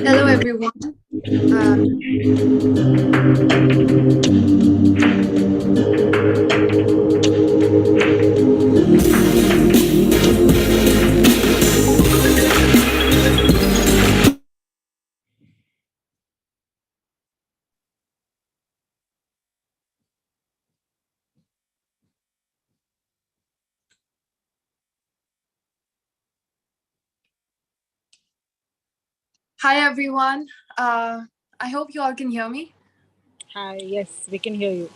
Hello, everyone. Hi, everyone. I hope you all can hear me. Hi, yes, we can hear you.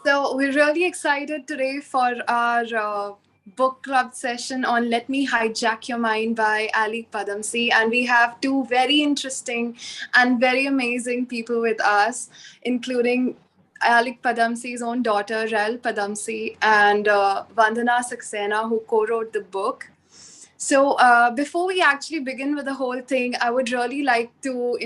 So, we're really excited today for our book club session on Let Me Hijack Your Mind by Alyque Padamsee. And we have two very interesting and very amazing people with us, including Alyque Padamsee's own daughter, Raell Padamsee, and Vandana Saxena, who co wrote the book. So, before we actually begin with the whole thing, I would really like to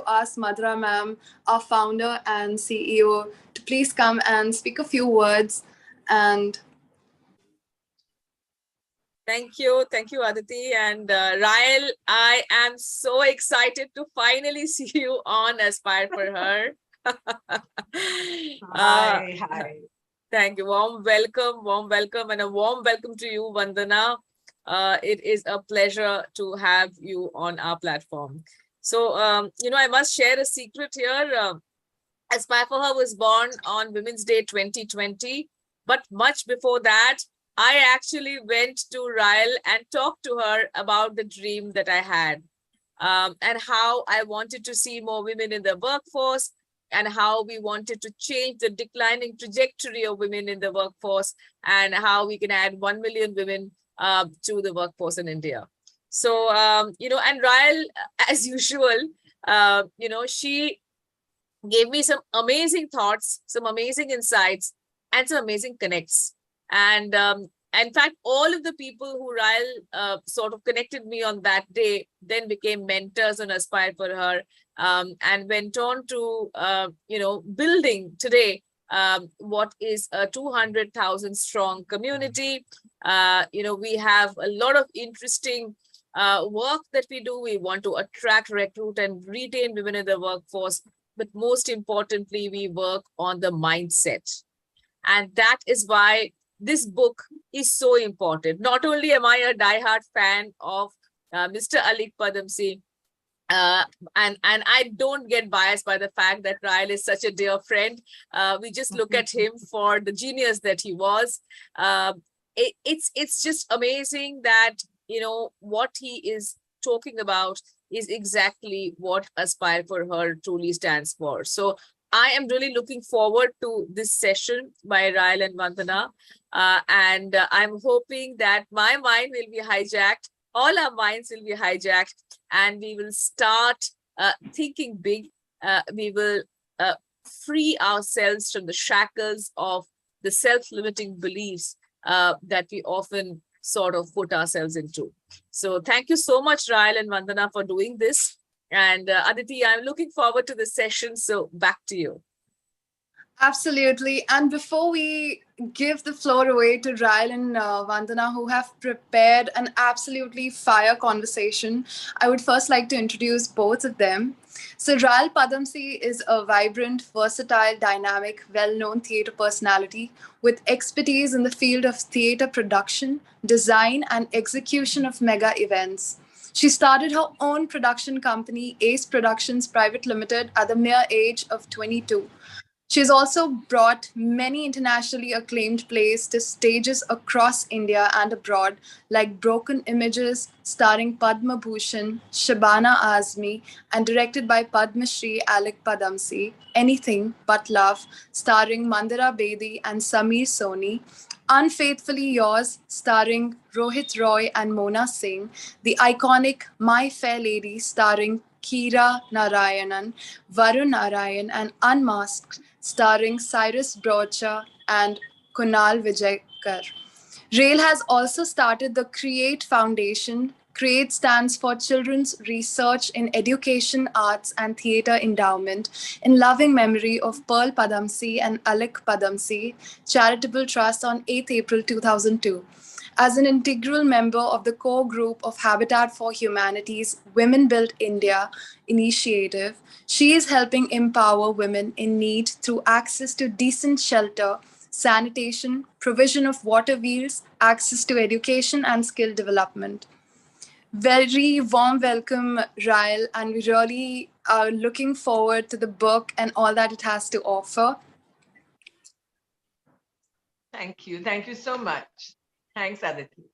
ask Madhura ma'am, our founder and CEO, to please come and speak a few words. And Thank you, Aditi. And Raell, I am so excited to finally see you on Aspire for Her. Hi. Thank you. Warm welcome, and a warm welcome to you, Vandana. It is a pleasure to have you on our platform. So, I must share a secret here. Aspire for Her was born on Women's Day 2020, but much before that, I actually went to Raell and talked to her about the dream that I had, and how I wanted to see more women in the workforce, and how we wanted to change the declining trajectory of women in the workforce, and how we can add 1 million women to the workforce in India. So, and Raell, as usual, she gave me some amazing thoughts, some amazing insights, and some amazing connects. And in fact, all of the people who Raell sort of connected me on that day then became mentors on Aspire for Her, and went on to, building today what is a 200,000 strong community. We have a lot of interesting work that we do. We want to attract, recruit, and retain women in the workforce. but most importantly, we work on the mindset. And that is why this book is so important. Not only am I a diehard fan of Mr. Alyque Padamsee, uh, and I don't get biased by the fact that Raell is such a dear friend. We just look at him for the genius that he was. It's just amazing that, you know, what he is talking about is exactly what Aspire for Her truly stands for. So I am really looking forward to this session by Raell and Vandana. And I'm hoping that my mind will be hijacked, all our minds will be hijacked, and we will start thinking big. We will free ourselves from the shackles of the self-limiting beliefs that we often sort of put ourselves into. So thank you so much, Raell and Vandana, for doing this. And Aditi, I'm looking forward to this session. So back to you. Absolutely. And before we give the floor away to Raell and Vandana, who have prepared an absolutely fire conversation, I would first like to introduce both of them. So, Raell Padamsee is a vibrant, versatile, dynamic, well known theatre personality with expertise in the field of theatre production, design, and execution of mega events. She started her own production company, Ace Productions Private Limited, at the mere age of 22. She's also brought many internationally acclaimed plays to stages across India and abroad, like Broken Images, starring Padma Bhushan, Shabana Azmi, and directed by Padma Shri Alyque Padamsee, Anything But Love, starring Mandira Bedi and Sameer Soni, Unfaithfully Yours, starring Rohit Roy and Mona Singh, the iconic My Fair Lady, starring Kira Narayanan, Varun Narayan, and Unmasked, starring Cyrus Brocha and Kunal Vijayakar. Raell has also started the Create Foundation. Create stands for Children's Research in Education, Arts and Theatre Endowment, in loving memory of Pearl Padamsee and Alyque Padamsee Charitable Trust on 8th April 2002. As an integral member of the core group of Habitat for Humanity's Women Build India initiative, she is helping empower women in need through access to decent shelter, sanitation, provision of water wheels, access to education, and skill development. Very warm welcome, Raell, and we really are looking forward to the book and all that it has to offer. Thank you. Thank you so much. Thanks, Aditi.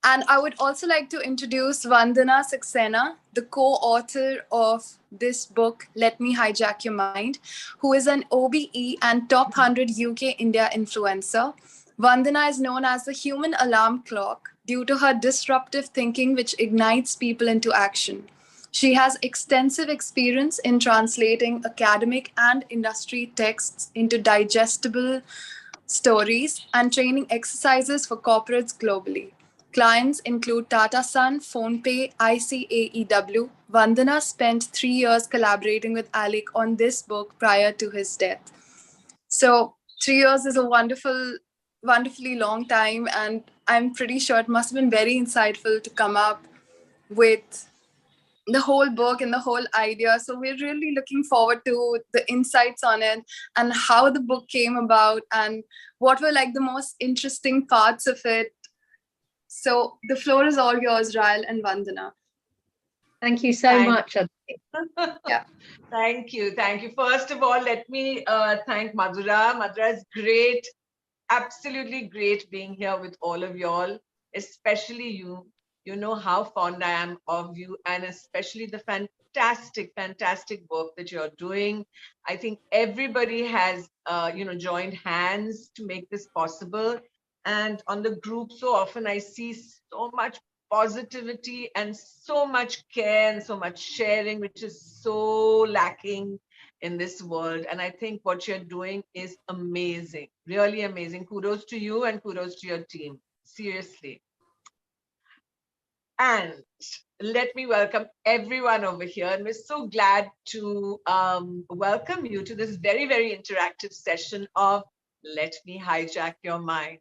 And I would also like to introduce Vandana Saxena, the co-author of this book, Let Me Hijack Your Mind, who is an OBE and top 100 UK India influencer. Vandana is known as the human alarm clock due to her disruptive thinking, which ignites people into action. She has extensive experience in translating academic and industry texts into digestible stories and training exercises for corporates globally. Clients include Tata Sun, PhonePe, ICAEW. Vandana spent 3 years collaborating with Alyque on this book prior to his death. So 3 years is a wonderfully long time, and I'm pretty sure it must have been very insightful to come up with the whole book and the whole idea. So we're really looking forward to the insights on it and how the book came about and what were like the most interesting parts of it. So the floor is all yours, Raell and Vandana. Thank you so much. Yeah. Thank you. Thank you. First of all, let me thank Madhura. Madhura is great. Absolutely great being here with all of y'all, especially you. You know how fond I am of you, and especially the fantastic work that you're doing. I think everybody has, joined hands to make this possible. And on the group, so often I see so much positivity and so much care and so much sharing, which is so lacking in this world. And I think what you're doing is amazing, really amazing. Kudos to you and kudos to your team. Seriously. And let me welcome everyone over here. And we're so glad to welcome you to this very, very interactive session of Let Me Hijack Your Mind.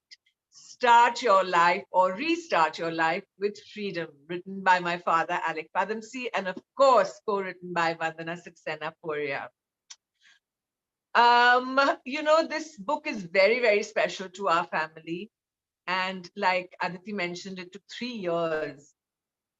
Start your life or restart your life with freedom, written by my father, Alyque Padamsee, and of course, co-written by Vandana Saxena Poria. This book is very, very special to our family. And like Aditi mentioned, it took 3 years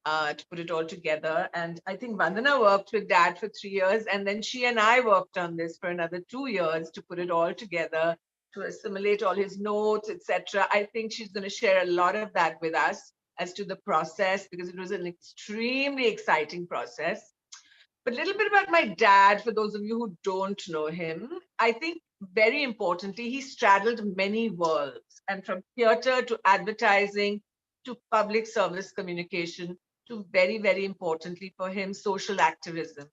to put it all together. And I think Vandana worked with Dad for 3 years, and then she and I worked on this for another 2 years to put it all together, to assimilate all his notes, etc. I think she's going to share a lot of that with us as to the process, because it was an extremely exciting process. But a little bit about my dad, for those of you who don't know him. I think very importantly, he straddled many worlds, and from theater to advertising to public service communication to very, very importantly for him, social activism.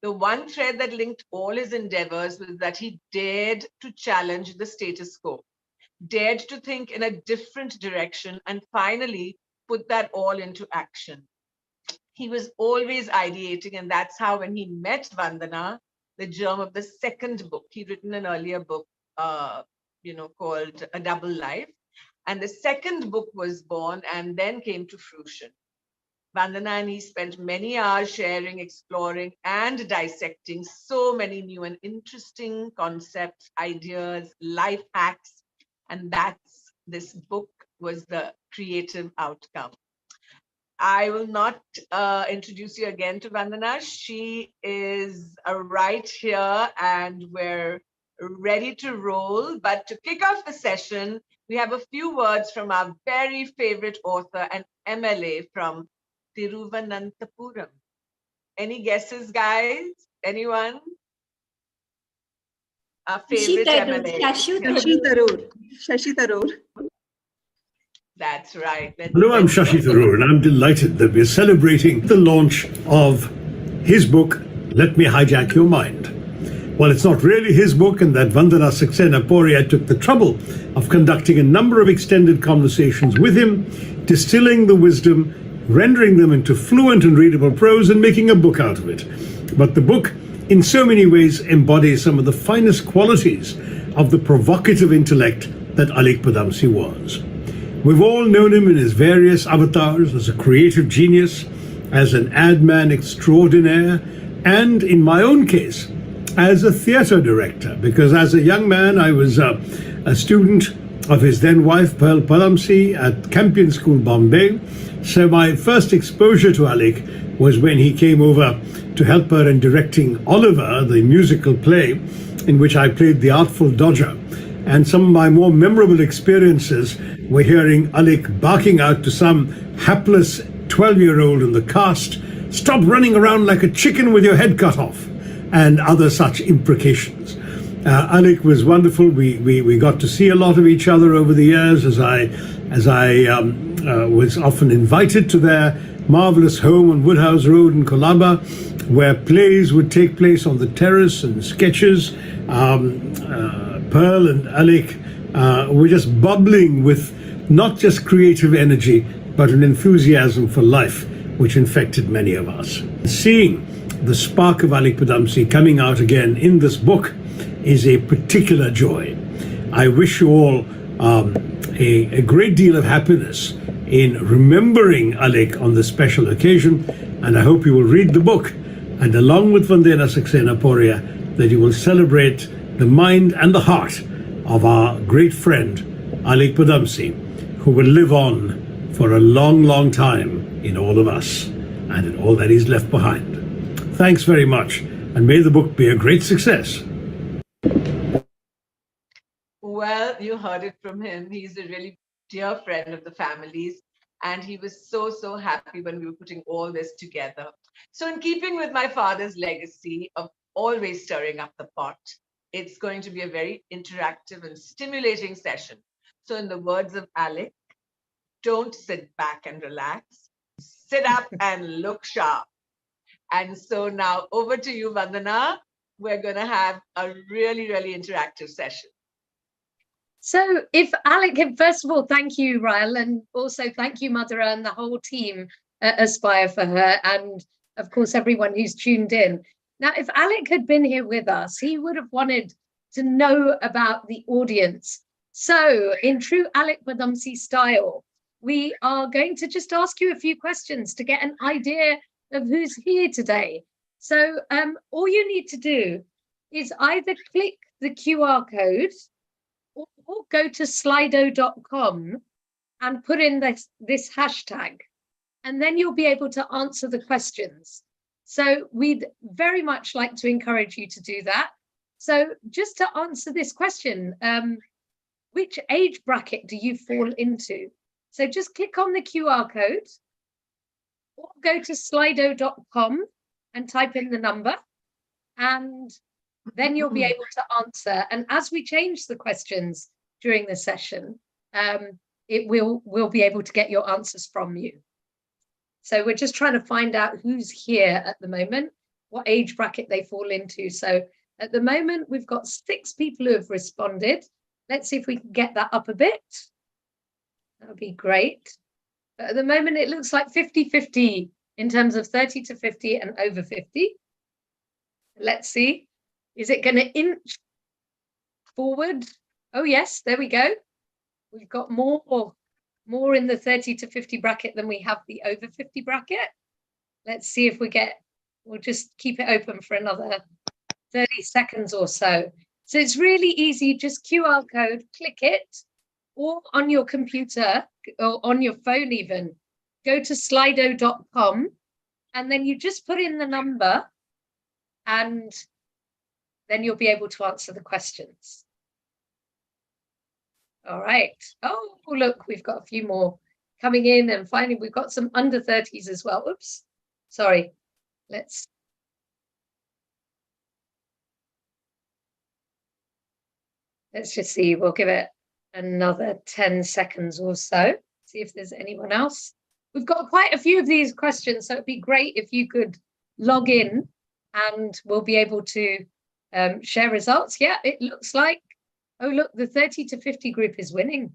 The one thread that linked all his endeavors was that he dared to challenge the status quo, dared to think in a different direction, and finally put that all into action. He was always ideating, and that's how, when he met Vandana, the germ of the second book, he'd written an earlier book, called A Double Life. And the second book was born and then came to fruition. Vandana and he spent many hours sharing, exploring, and dissecting so many new and interesting concepts, ideas, life hacks. And this book was the creative outcome. I will not introduce you again to Vandana. She is right here and we're ready to roll. But to kick off the session, we have a few words from our very favorite author and MLA from Thiruvananthapuram. Any guesses, guys? Anyone? Our favorite MLA. Shashi Tharoor. That's right. Hello, I'm Shashi Tharoor, and I'm delighted that we're celebrating the launch of his book, Let Me Hijack Your Mind. Well, it's not really his book, and that Vandana Saxena Poria took the trouble of conducting a number of extended conversations with him, distilling the wisdom, rendering them into fluent and readable prose, and making a book out of it. But the book, in so many ways, embodies some of the finest qualities of the provocative intellect that Alyque Padamsee was. We've all known him in his various avatars as a creative genius, as an ad man extraordinaire, and in my own case, as a theatre director, because as a young man, I was a student of his then wife, Raell Padamsee, at Campion School, Bombay. So my first exposure to Alyque was when he came over to help her in directing Oliver, the musical play, in which I played the Artful Dodger. And some of my more memorable experiences were hearing Alyque barking out to some hapless 12-year-old in the cast, "Stop running around like a chicken with your head cut off," and other such imprecations. Alyque was wonderful. We got to see a lot of each other over the years as I was often invited to their marvelous home on Woodhouse Road in Colaba, where plays would take place on the terrace and sketches. Pearl and Alyque were just bubbling with not just creative energy, but an enthusiasm for life, which infected many of us. Seeing the spark of Alyque Padamsee coming out again in this book is a particular joy. I wish you all a great deal of happiness in remembering Alyque on this special occasion, and I hope you will read the book, and along with Vandana Saxena Poria, that you will celebrate the mind and the heart of our great friend, Alyque Padamsee, who will live on for a long, long time in all of us and in all that he's left behind. Thanks very much, and may the book be a great success. Well, you heard it from him. He's a really dear friend of the family's, and he was so, so happy when we were putting all this together. So in keeping with my father's legacy of always stirring up the pot, it's going to be a very interactive and stimulating session. So in the words of Alyque, don't sit back and relax, sit up and look sharp. And so now over to you, Vandana. We're going to have a really, really interactive session. So if Alyque, first of all, thank you, Raell, and also thank you, Madhura, and the whole team at Aspire for her, and of course, everyone who's tuned in. Now, if Alyque had been here with us, he would have wanted to know about the audience. So in true Alyque Padamsee style, we are going to just ask you a few questions to get an idea of who's here today. So all you need to do is either click the QR code or go to slido.com and put in this hashtag, and then you'll be able to answer the questions. So we'd very much like to encourage you to do that. So just to answer this question, which age bracket do you fall into? So just click on the QR code or go to slido.com and type in the number, and then you'll be able to answer. And as we change the questions during the session, we'll be able to get your answers from you. So we're just trying to find out who's here at the moment, what age bracket they fall into. So at the moment, we've got 6 people who have responded. Let's see if we can get that up a bit. That would be great. But at the moment, it looks like 50-50 in terms of 30 to 50 and over 50. Let's see. Is it going to inch forward? Oh, yes, there we go. We've got more in the 30 to 50 bracket than we have the over 50 bracket. Let's see if we'll just keep it open for another 30 seconds or so. So it's really easy, just QR code, click it, or on your computer or on your phone even, go to slido.com, and then you just put in the number, and then you'll be able to answer the questions. All right. Oh, look, we've got a few more coming in, and finally we've got some under 30s as well. Oops, sorry. Let's just see. We'll give it another 10 seconds or so. See if there's anyone else. We've got quite a few of these questions, so it'd be great if you could log in, and we'll be able to share results. Yeah, it looks like, oh, look, the 30 to 50 group is winning.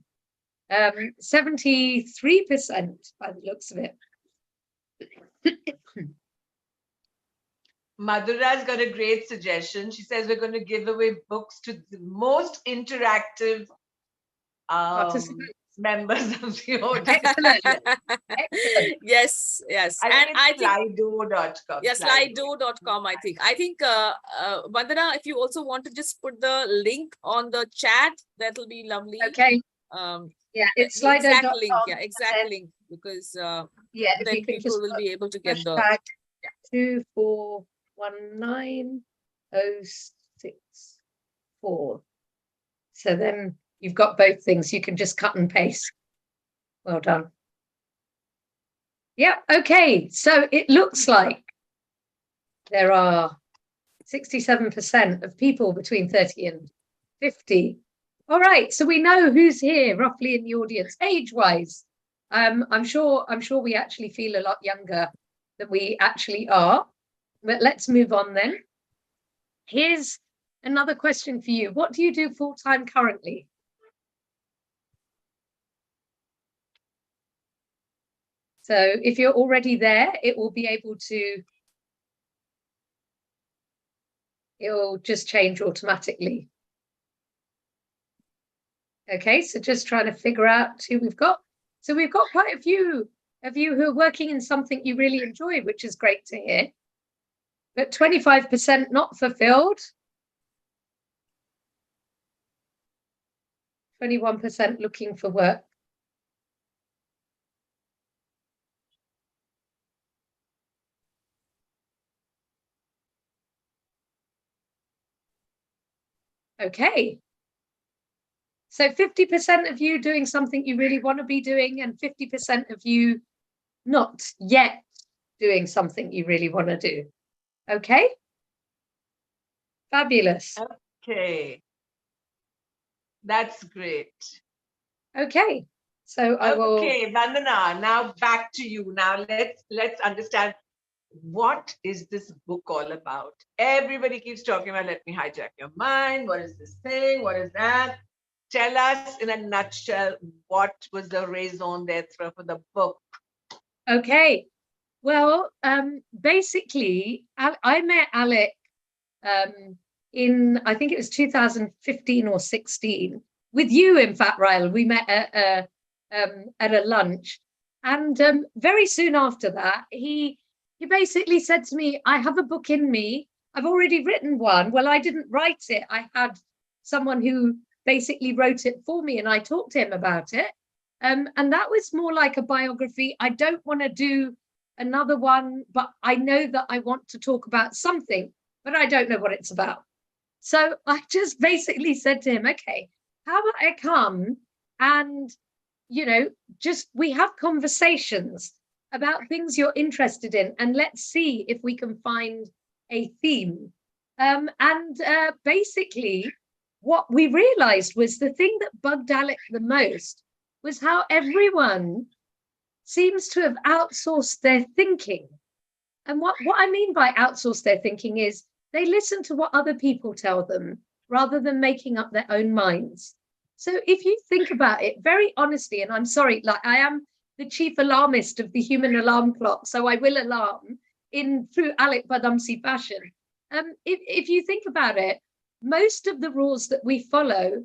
73% by the looks of it. Madhura's got a great suggestion. She says we're going to give away books to the most interactive members of the audience. Excellent. Excellent. Yes. I think Slido.com. Yeah, Slido.com, I think. Vandana, if you also want to just put the link on the chat, that'll be lovely. Okay. Yeah, it's Slido.com. Exact link, yeah, exact link, because yeah, then people will be able to get the 2419064. So then you've got both things. You can just cut and paste. Well done. Yeah, okay. So it looks like there are 67% of people between 30 and 50. All right, so we know who's here roughly in the audience, age-wise. I'm sure we actually feel a lot younger than we actually are. But let's move on then. Here's another question for you. What do you do full-time currently? So if you're already there, it'll just change automatically. Okay, so just trying to figure out who we've got. So we've got quite a few of you who are working in something you really enjoy, which is great to hear. But 25% not fulfilled. 21% looking for work. Okay. So 50% of you doing something you really want to be doing, and 50% of you not yet doing something you really want to do. Okay. Fabulous. Okay. That's great. Okay. So I will. Okay, Vandana, now back to you. Now let's understand, what is this book all about? Everybody keeps talking about Let Me Hijack Your Mind. What is this thing? What is that? Tell us in a nutshell, what was the raison d'etre for the book? Okay. Well, basically, I met Alyque in, I think it was 2015 or 16, with you, in fact, Raell. We met at a lunch. And very soon after that, he basically said to me, I have a book in me I've already written one. Well, I didn't write it. I had someone who basically wrote it for me and I talked to him about it. And that was more like a biography. I don't want to do another one, but I know that I want to talk about something, but I don't know what it's about. So I just basically said to him, okay, how about I come and, just we have conversations about things you're interested in, and let's see if we can find a theme. Basically, what we realized was the thing that bugged Alyque the most was how everyone seems to have outsourced their thinking. And what I mean by outsource their thinking is they listen to what other people tell them rather than making up their own minds. So if you think about it very honestly, and I'm sorry, like I am the chief alarmist of the human alarm clock, so I will alarm in through Alyque Padamsee fashion. If you think about it, most of the rules that we follow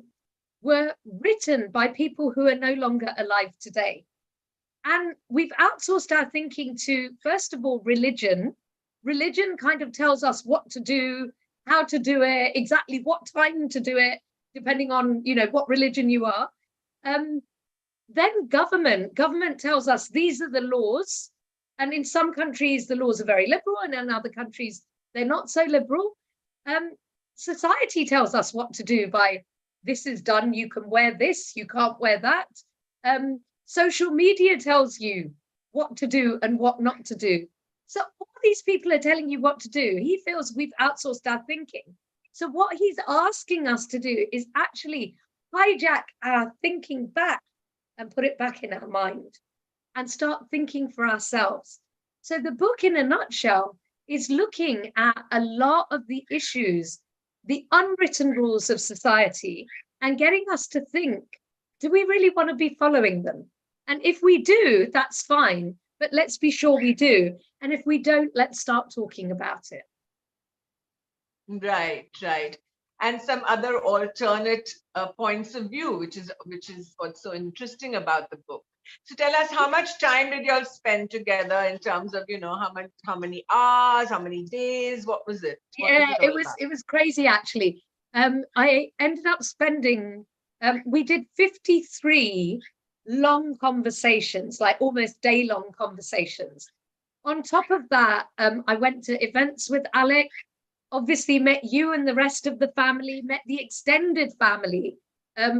were written by people who are no longer alive today. And we've outsourced our thinking to, first of all, religion. Religion kind of tells us what to do, how to do it, exactly what time to do it, depending on, what religion you are. Then government tells us these are the laws. And in some countries, the laws are very liberal, and in other countries, they're not so liberal. Society tells us what to do by this is done, you can wear this, you can't wear that. Social media tells you what to do and what not to do. So all these people are telling you what to do. He feels we've outsourced our thinking. So what he's asking us to do is actually hijack our thinking back and put it back in our mind and start thinking for ourselves. So the book, in a nutshell, is looking at a lot of the issues, the unwritten rules of society, and getting us to think, do we really want to be following them? And if we do, that's fine, but let's be sure we do. And if we don't, let's start talking about it. Right. And some other alternate points of view, which is what's so interesting about the book. So tell us, how much time did you all spend together in terms of, how many hours, how many days, what was it? It was crazy, actually. I ended up spending, we did 53 long conversations, like almost day-long conversations. On top of that, I went to events with Alyque, obviously met you and the rest of the family, met the extended family,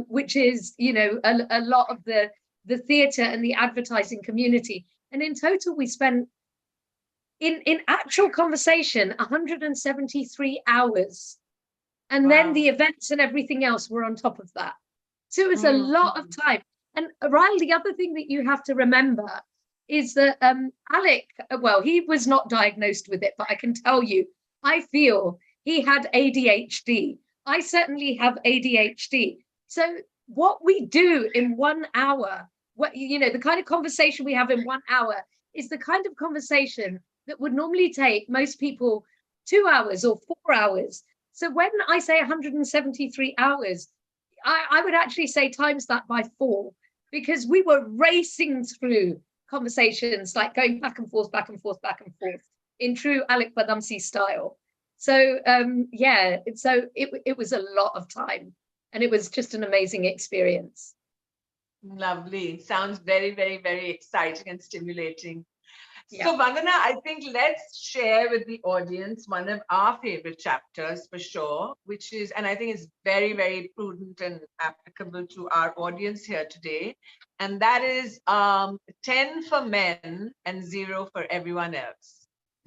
which is, a lot of the theatre and the advertising community. And in total, we spent, in actual conversation, 173 hours. And Wow. then the events and everything else were on top of that. So it was a lot of time. And Raell, the other thing that you have to remember is that Alyque, well, he was not diagnosed with it, but I can tell you, I feel he had ADHD. I certainly have ADHD. So what we do in 1 hour, the kind of conversation we have in 1 hour is the kind of conversation that would normally take most people 2 hours or 4 hours. So when I say 173 hours, I would actually say times that by 4, because we were racing through conversations, like going back and forth, in true Alyque Padamsee style. So it was a lot of time, and it was just an amazing experience. Lovely. Sounds very, very, very exciting and stimulating. Yeah. So Vandana, I think let's share with the audience one of our favorite chapters for sure, which is, and I think it's very, very prudent and applicable to our audience here today. And that is 10 for men and 0 for everyone else.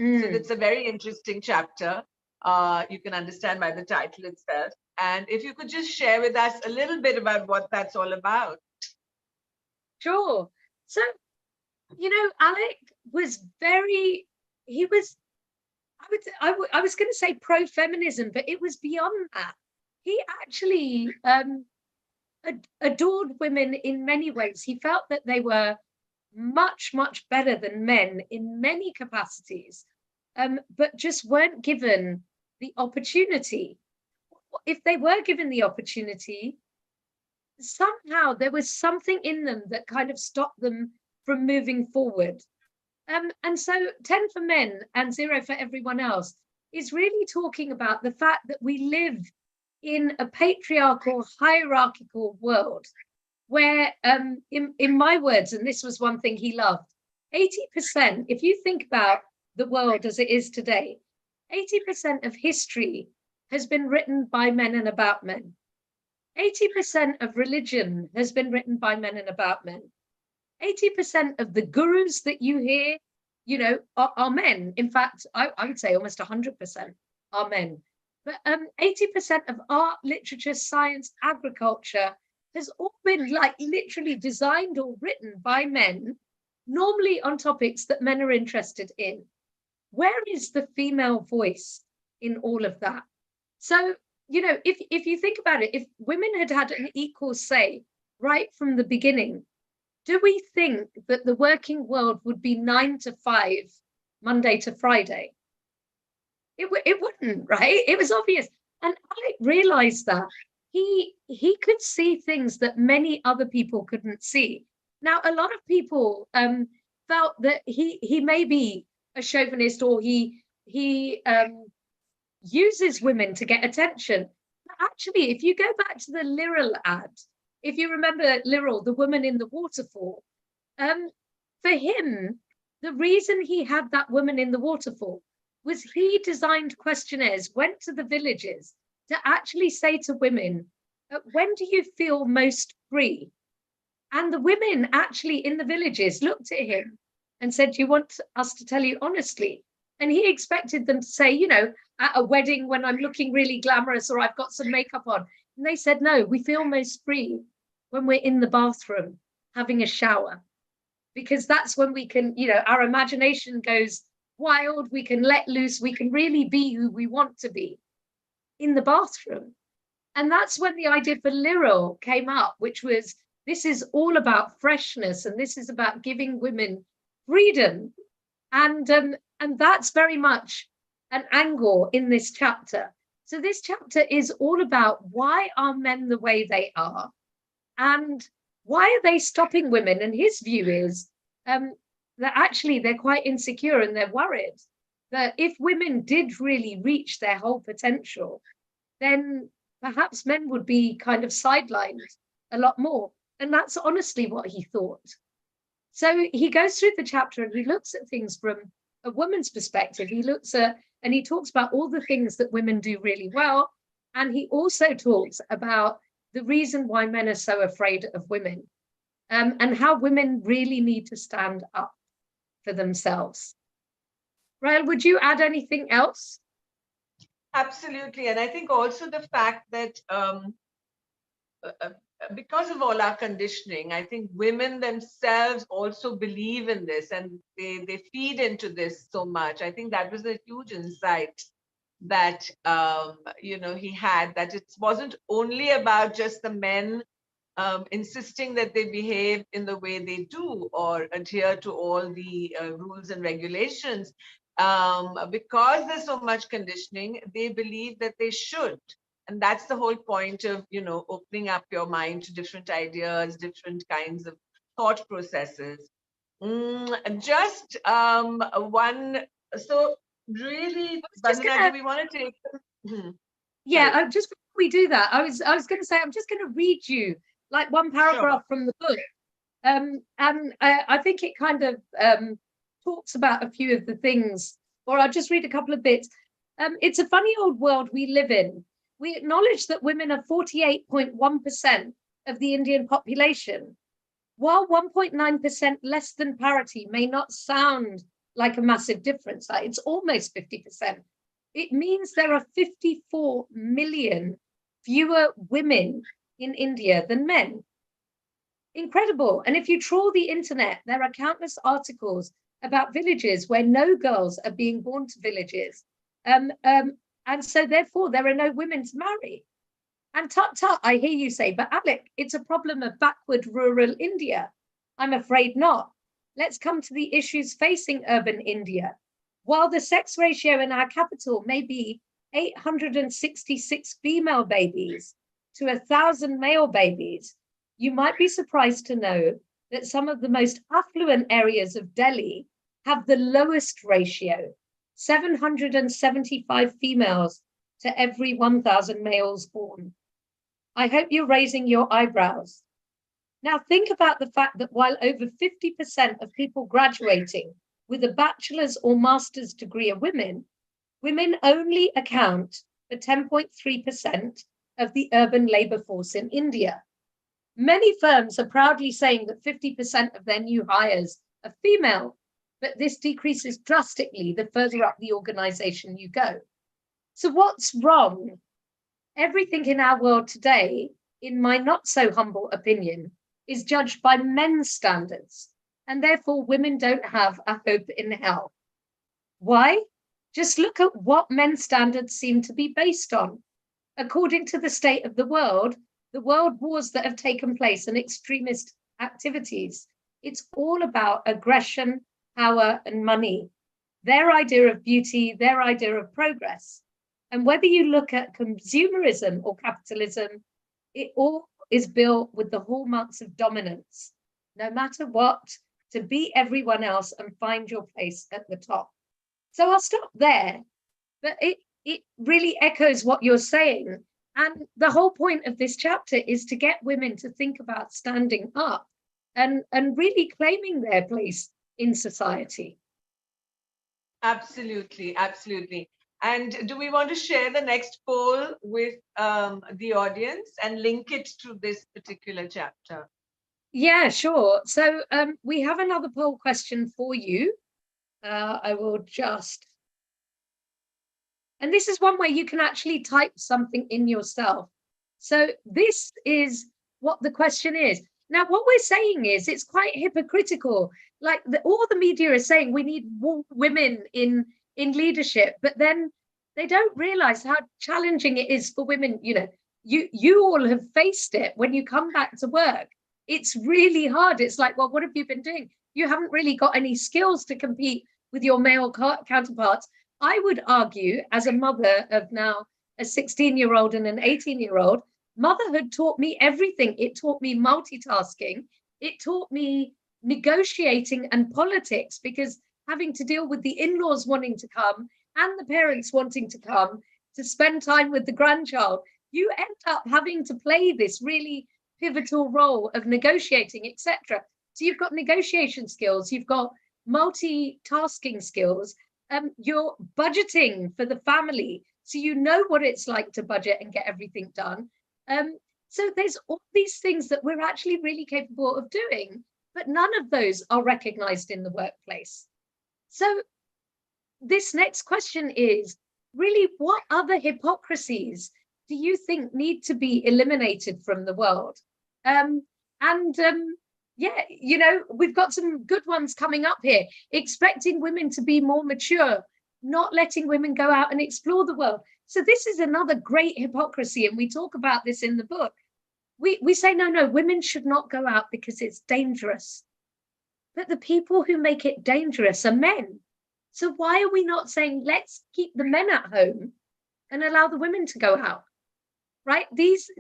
So it's a very interesting chapter. You can understand by the title itself. And if you could just share with us a little bit about what that's all about. Sure. So, Alyque was I was going to say pro-feminism, but it was beyond that. He actually adored women in many ways. He felt that they were much, much better than men in many capacities, but just weren't given the opportunity. If they were given the opportunity, somehow there was something in them that kind of stopped them from moving forward. And so 10 for men and 0 for everyone else is really talking about the fact that we live in a patriarchal, hierarchical world where, in my words, and this was one thing he loved, 80%, if you think about the world as it is today, 80% of history has been written by men and about men. 80% of religion has been written by men and about men. 80% of the gurus that you hear, you know, are men. In fact, I would say almost 100% are men. But 80% of art, literature, science, agriculture has all been like literally designed or written by men, normally on topics that men are interested in. Where is the female voice in all of that? So, you know, if you think about it, if women had had an equal say right from the beginning, do we think that the working world would be 9 to 5, Monday to Friday? It wouldn't, right? It was obvious. And Alec realized that he could see things that many other people couldn't see. Now, a lot of people felt that he may be a chauvinist, or he uses women to get attention. But actually, if you go back to the Raell ad, if you remember Raell, the woman in the waterfall, for him, the reason he had that woman in the waterfall was he designed questionnaires, went to the villages to actually say to women, when do you feel most free? And the women actually in the villages looked at him and said, do you want us to tell you honestly? And he expected them to say, you know, at a wedding when I'm looking really glamorous or I've got some makeup on. And they said, no, we feel most free when we're in the bathroom having a shower, because that's when we can, you know, our imagination goes wild, we can let loose, we can really be who we want to be in the bathroom. And that's when the idea for Raell came up, which was, this is all about freshness, and this is about giving women freedom. And that's very much an angle in this chapter. So this chapter is all about, why are men the way they are? And why are they stopping women? And his view is that actually they're quite insecure, and they're worried that if women did really reach their whole potential, then perhaps men would be kind of sidelined a lot more. And that's honestly what he thought. So he goes through the chapter and he looks at things from a woman's perspective. He looks at, and he talks about all the things that women do really well. And he also talks about the reason why men are so afraid of women, and how women really need to stand up for themselves. Raell, would you add anything else? Absolutely. And I think also the fact that because of all our conditioning, I think women themselves also believe in this, and they feed into this so much. I think that was a huge insight that you know, he had, that it wasn't only about just the men insisting that they behave in the way they do or adhere to all the rules and regulations. Because there's so much conditioning, they believe that they should. And that's the whole point of, you know, opening up your mind to different ideas, different kinds of thought processes. Just one, so really, Vandana, do we want to take? Yeah, just before we do that, I was going to say, I'm just going to read you like one paragraph from the book. And I think it kind of talks about a few of the things, or I'll just read a couple of bits. It's a funny old world we live in. We acknowledge that women are 48.1% of the Indian population. While 1.9% less than parity may not sound like a massive difference, like it's almost 50%, it means there are 54 million fewer women in India than men. Incredible. And if you trawl the internet, there are countless articles about villages where no girls are being born to villages. And so therefore there are no women to marry. And tut, I hear you say, but Alyque, it's a problem of backward rural India. I'm afraid not. Let's come to the issues facing urban India. While the sex ratio in our capital may be 866 female babies to 1,000 male babies, you might be surprised to know that some of the most affluent areas of Delhi have the lowest ratio, 775 females to every 1,000 males born. I hope you're raising your eyebrows. Now think about the fact that while over 50% of people graduating with a bachelor's or master's degree are women, women only account for 10.3% of the urban labor force in India. Many firms are proudly saying that 50% of their new hires are female, but this decreases drastically the further up the organization you go. So what's wrong? Everything in our world today, in my not so humble opinion, is judged by men's standards, and therefore women don't have a hope in hell. Why? Just look at what men's standards seem to be based on. According to the state of the world wars that have taken place and extremist activities, it's all about aggression, power, and money. Their idea of beauty, their idea of progress. And whether you look at consumerism or capitalism, it all is built with the hallmarks of dominance, no matter what, to beat everyone else and find your place at the top. So I'll stop there, but it really echoes what you're saying. And the whole point of this chapter is to get women to think about standing up and really claiming their place in society. Absolutely, absolutely. And do we want to share the next poll with the audience and link it to this particular chapter? Yeah, sure. So we have another poll question for you. I will just... And this is one where you can actually type something in yourself. So this is what the question is. Now, what we're saying is it's quite hypocritical. Like all the media is saying we need more women in leadership, but then they don't realize how challenging it is for women. You know, you all have faced it when you come back to work. It's really hard. It's like, well, what have you been doing? You haven't really got any skills to compete with your male counterparts. I would argue, as a mother of now a 16-year-old and an 18-year-old, motherhood taught me everything. It taught me multitasking. It taught me negotiating and politics, because having to deal with the in-laws wanting to come and the parents wanting to come to spend time with the grandchild, you end up having to play this really pivotal role of negotiating, etc. So you've got negotiation skills, you've got multitasking skills, you're budgeting for the family, so you know what it's like to budget and get everything done. So there's all these things that we're actually really capable of doing, but none of those are recognized in the workplace. So this next question is really, what other hypocrisies do you think need to be eliminated from the world? Yeah, you know, we've got some good ones coming up here. Expecting women to be more mature, not letting women go out and explore the world. So this is another great hypocrisy, and we talk about this in the book. We say, no, women should not go out because it's dangerous. But the people who make it dangerous are men. So why are we not saying, let's keep the men at home and allow the women to go out, right? These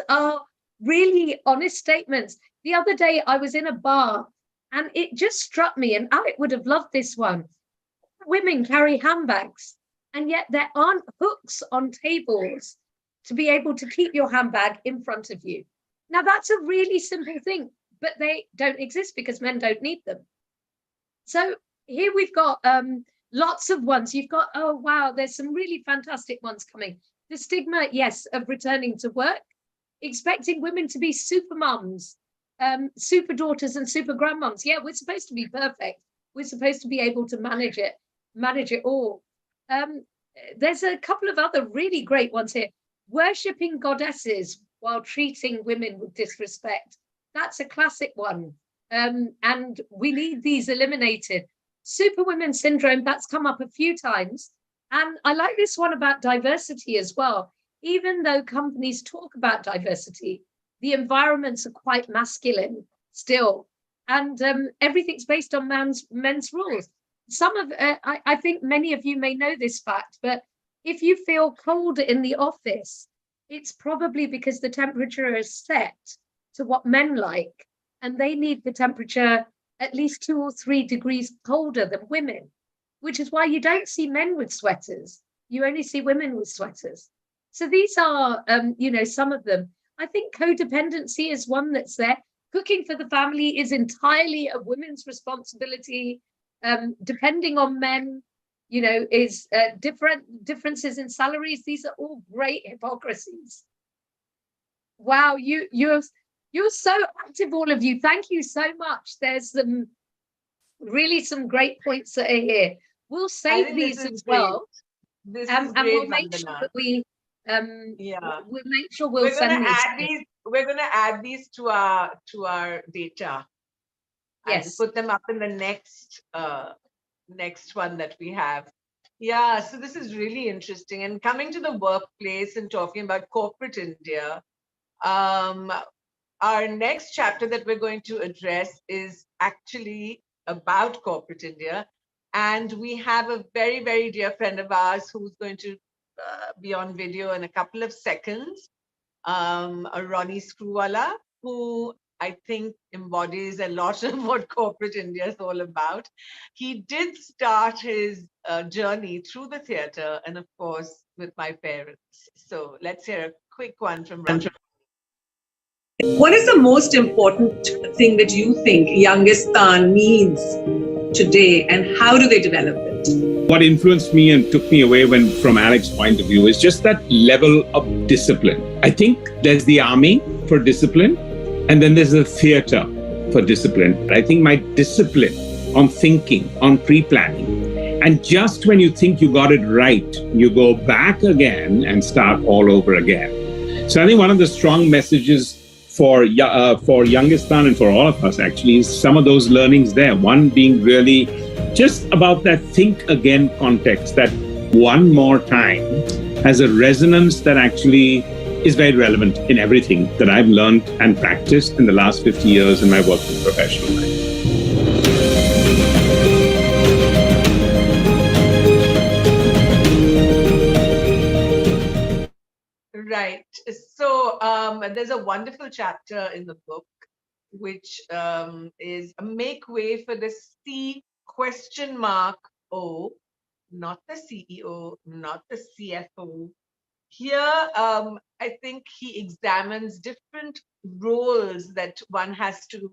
are really honest statements. The other day I was in a bar and it just struck me, and Alyque would have loved this one. Women carry handbags, and yet there aren't hooks on tables to be able to keep your handbag in front of you. Now that's a really simple thing, but they don't exist because men don't need them. So here we've got lots of ones. You've got, oh wow, there's some really fantastic ones coming. The stigma, yes, of returning to work, expecting women to be super mums, super daughters and super grandmoms. Yeah, we're supposed to be perfect. We're supposed to be able to manage it all. There's a couple of other really great ones here. Worshipping goddesses while treating women with disrespect. That's a classic one. And we need these eliminated. Superwoman syndrome, that's come up a few times. And I like this one about diversity as well. Even though companies talk about diversity, the environments are quite masculine still. And everything's based on men's rules. I think many of you may know this fact, but if you feel cold in the office, it's probably because the temperature is set to what men like, and they need the temperature at least 2 or 3 degrees colder than women. which is why you don't see men with sweaters. You only see women with sweaters. So these are, some of them. I think codependency is one that's there. Cooking for the family is entirely a women's responsibility. Depending on men, is differences in salaries. These are all great hypocrisies. Wow, you're so active, all of you. Thank you so much. There's some great points that are here. We'll save these as well. This and is great, we'll make sure that we'll make sure we'll send these. We're gonna add these to our data. Yes. And put them up in the next one that we have. Yeah, so this is really interesting. And coming to the workplace and talking about corporate India, our next chapter that we're going to address is actually about corporate India. And we have a very, very dear friend of ours who's going to be on video in a couple of seconds, Ronnie Screwwala, who I think embodies a lot of what corporate India is all about. He did start his journey through the theatre and, of course, with my parents. So let's hear a quick one from Ronnie. What is the most important thing that you think Youngistan needs today, and how do they develop it? What influenced me and took me away from Alec's point of view is just that level of discipline. I think there's the army for discipline, and then there's the theatre for discipline. I think my discipline on thinking, on pre-planning, and just when you think you got it right, you go back again and start all over again. So I think one of the strong messages for Youngistan and for all of us actually is some of those learnings there. One being really just about that think again context, that one more time has a resonance that actually is very relevant in everything that I've learned and practiced in the last 50 years in my working professional life. Right. So there's a wonderful chapter in the book, which is Make Way for the C?O, not the CEO, not the CFO. Here, I think he examines different roles that one has to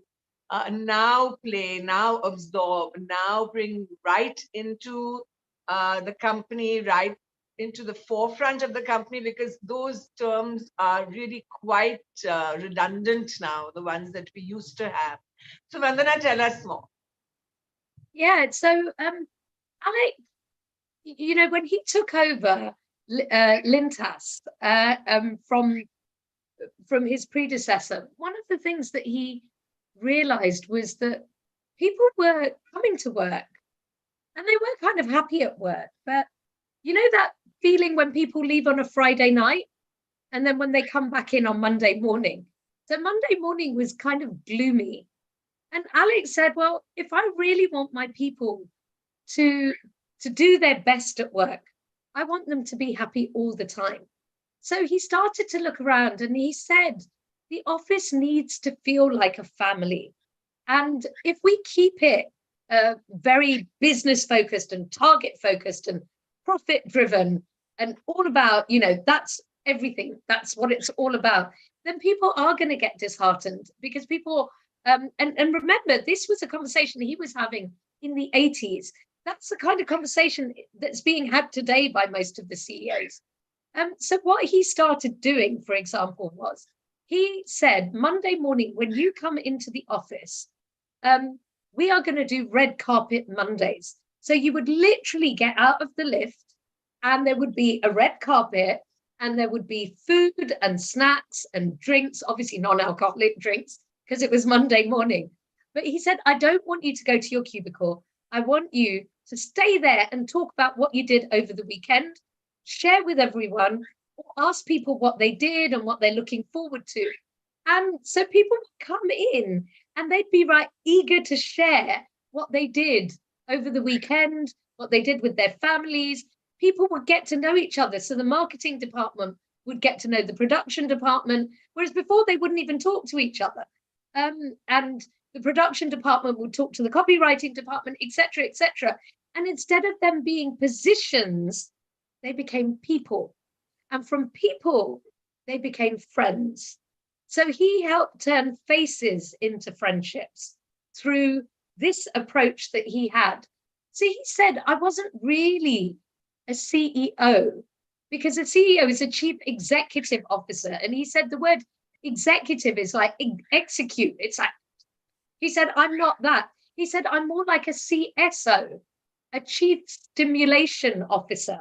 now play, now absorb, now bring right into the company, right into the forefront of the company, because those terms are really quite redundant now, the ones that we used to have. So Vandana, tell us more. Yeah, so Alec, when he took over Lintas from his predecessor, one of the things that he realized was that people were coming to work and they were kind of happy at work, but that feeling when people leave on a Friday night and then when they come back in on Monday morning. So Monday morning was kind of gloomy. And Alex said, well, if I really want my people to do their best at work, I want them to be happy all the time. So he started to look around and he said, the office needs to feel like a family. And if we keep it very business focused and target focused and profit driven and all about, that's everything, that's what it's all about, then people are going to get disheartened, because people, and remember, this was a conversation he was having in the 80s. That's the kind of conversation that's being had today by most of the CEOs. So what he started doing, for example, was he said, Monday morning, when you come into the office, we are going to do red carpet Mondays. So you would literally get out of the lift and there would be a red carpet and there would be food and snacks and drinks, obviously non-alcoholic drinks, because it was Monday morning. But he said, I don't want you to go to your cubicle. I want you to stay there and talk about what you did over the weekend, share with everyone, or ask people what they did and what they're looking forward to. And so people would come in and they'd be eager to share what they did over the weekend, what they did with their families. People would get to know each other. So the marketing department would get to know the production department, whereas before they wouldn't even talk to each other. And the production department would talk to the copywriting department, etc., etc. And instead of them being positions, they became people. And from people, they became friends. So he helped turn faces into friendships through this approach that he had. So he said, I wasn't really a CEO, because a CEO is a chief executive officer. And he said the word executive is like execute. It's like, he said, I'm not that. He said, I'm more like a CSO, a chief stimulation officer.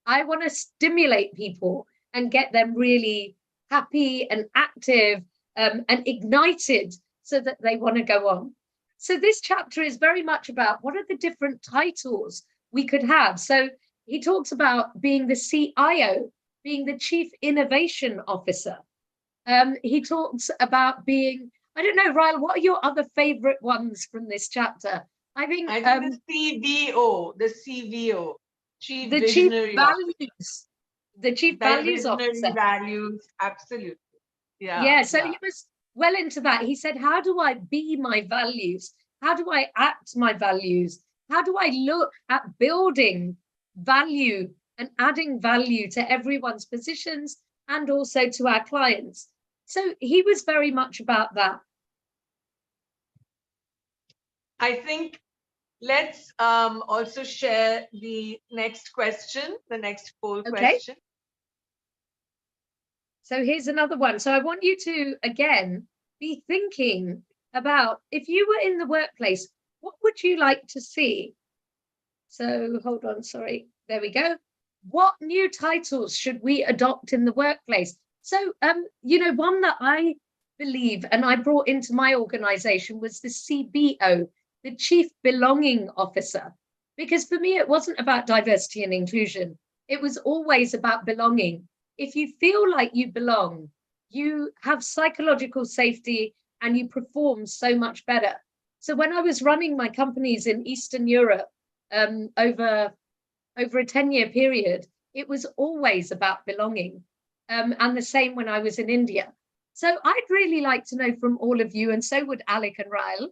I want to stimulate people and get them really happy and active and ignited so that they want to go on. So this chapter is very much about what are the different titles we could have. So he talks about being the CIO, being the Chief Innovation Officer. He talks about being, I don't know, Raell, what are your other favorite ones from this chapter? I think the CVO, Chief the Visionary Chief Values, the Chief Values Officer. Values, absolutely. Yeah, so he was well into that. He said, how do I be my values? How do I act my values? How do I look at building value and adding value to everyone's positions and also to our clients? So he was very much about that. I think let's also share the next question, the next poll question. So here's another one. So I want you to, again, be thinking about, if you were in the workplace, what would you like to see? So hold on, sorry, there we go. What new titles should we adopt in the workplace? So, you know, one that I believe and I brought into my organization was the CBO, the Chief Belonging Officer. Because for me, it wasn't about diversity and inclusion. It was always about belonging. If you feel like you belong, you have psychological safety and you perform so much better. So when I was running my companies in Eastern Europe over a 10-year period, it was always about belonging. And the same when I was in India. So I'd really like to know from all of you, and so would Alyque and Raell,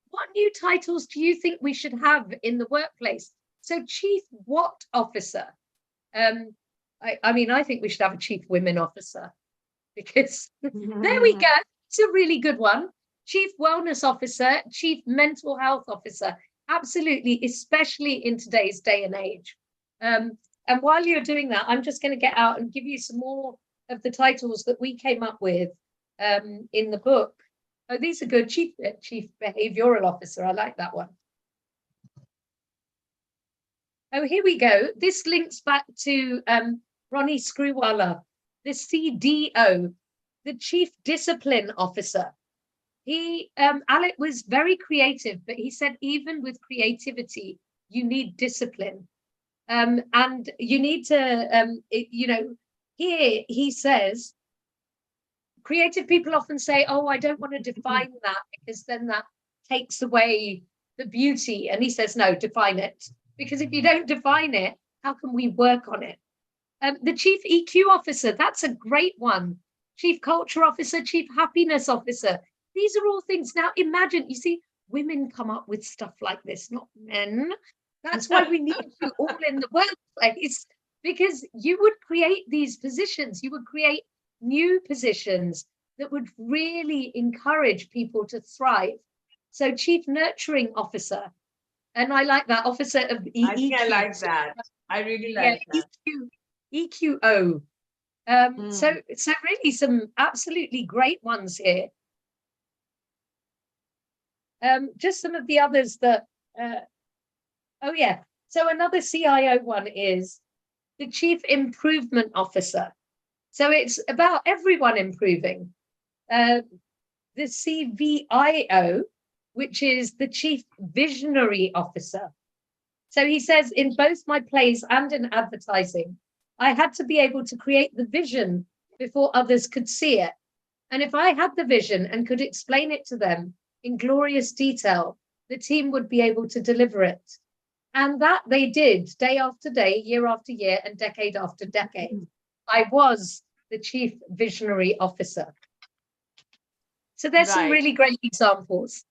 what new titles do you think we should have in the workplace? So Chief What Officer? I mean, I think we should have a Chief Women Officer, because there we go. It's a really good one. Chief Wellness Officer, Chief Mental Health Officer. Absolutely, especially in today's day and age. And while you're doing that, I'm just going to get out and give you some more of the titles that we came up with in the book. Oh, these are good. Chief Behavioral Officer. I like that one. Oh, here we go. This links back to Ronnie Screwwala, the CDO, the Chief Discipline Officer. Alyque was very creative, but he said even with creativity, you need discipline. And you need to, you know, here he says, creative people often say, oh, I don't want to define that because then that takes away the beauty. And he says, no, define it. Because if you don't define it, how can we work on it? The Chief EQ Officer, that's a great one. Chief Culture Officer, Chief Happiness Officer. These are all things. Now imagine, you see, women come up with stuff like this, not men. That's why we need you all in the workplace, because you would create these positions. You would create new positions that would really encourage people to thrive. So Chief Nurturing Officer, and I like that, Officer of EQ. I think I like that. I really like that. EQO. So really some absolutely great ones here. Just some of the others that, oh yeah. So another CIO one is the Chief Improvement Officer. So it's about everyone improving. The CVIO, which is the Chief Visionary Officer. So he says, in both my plays and in advertising, I had to be able to create the vision before others could see it. And if I had the vision and could explain it to them in glorious detail, the team would be able to deliver it. And that they did, day after day, year after year, and decade after decade. I was the Chief Visionary Officer. So there's some really great examples.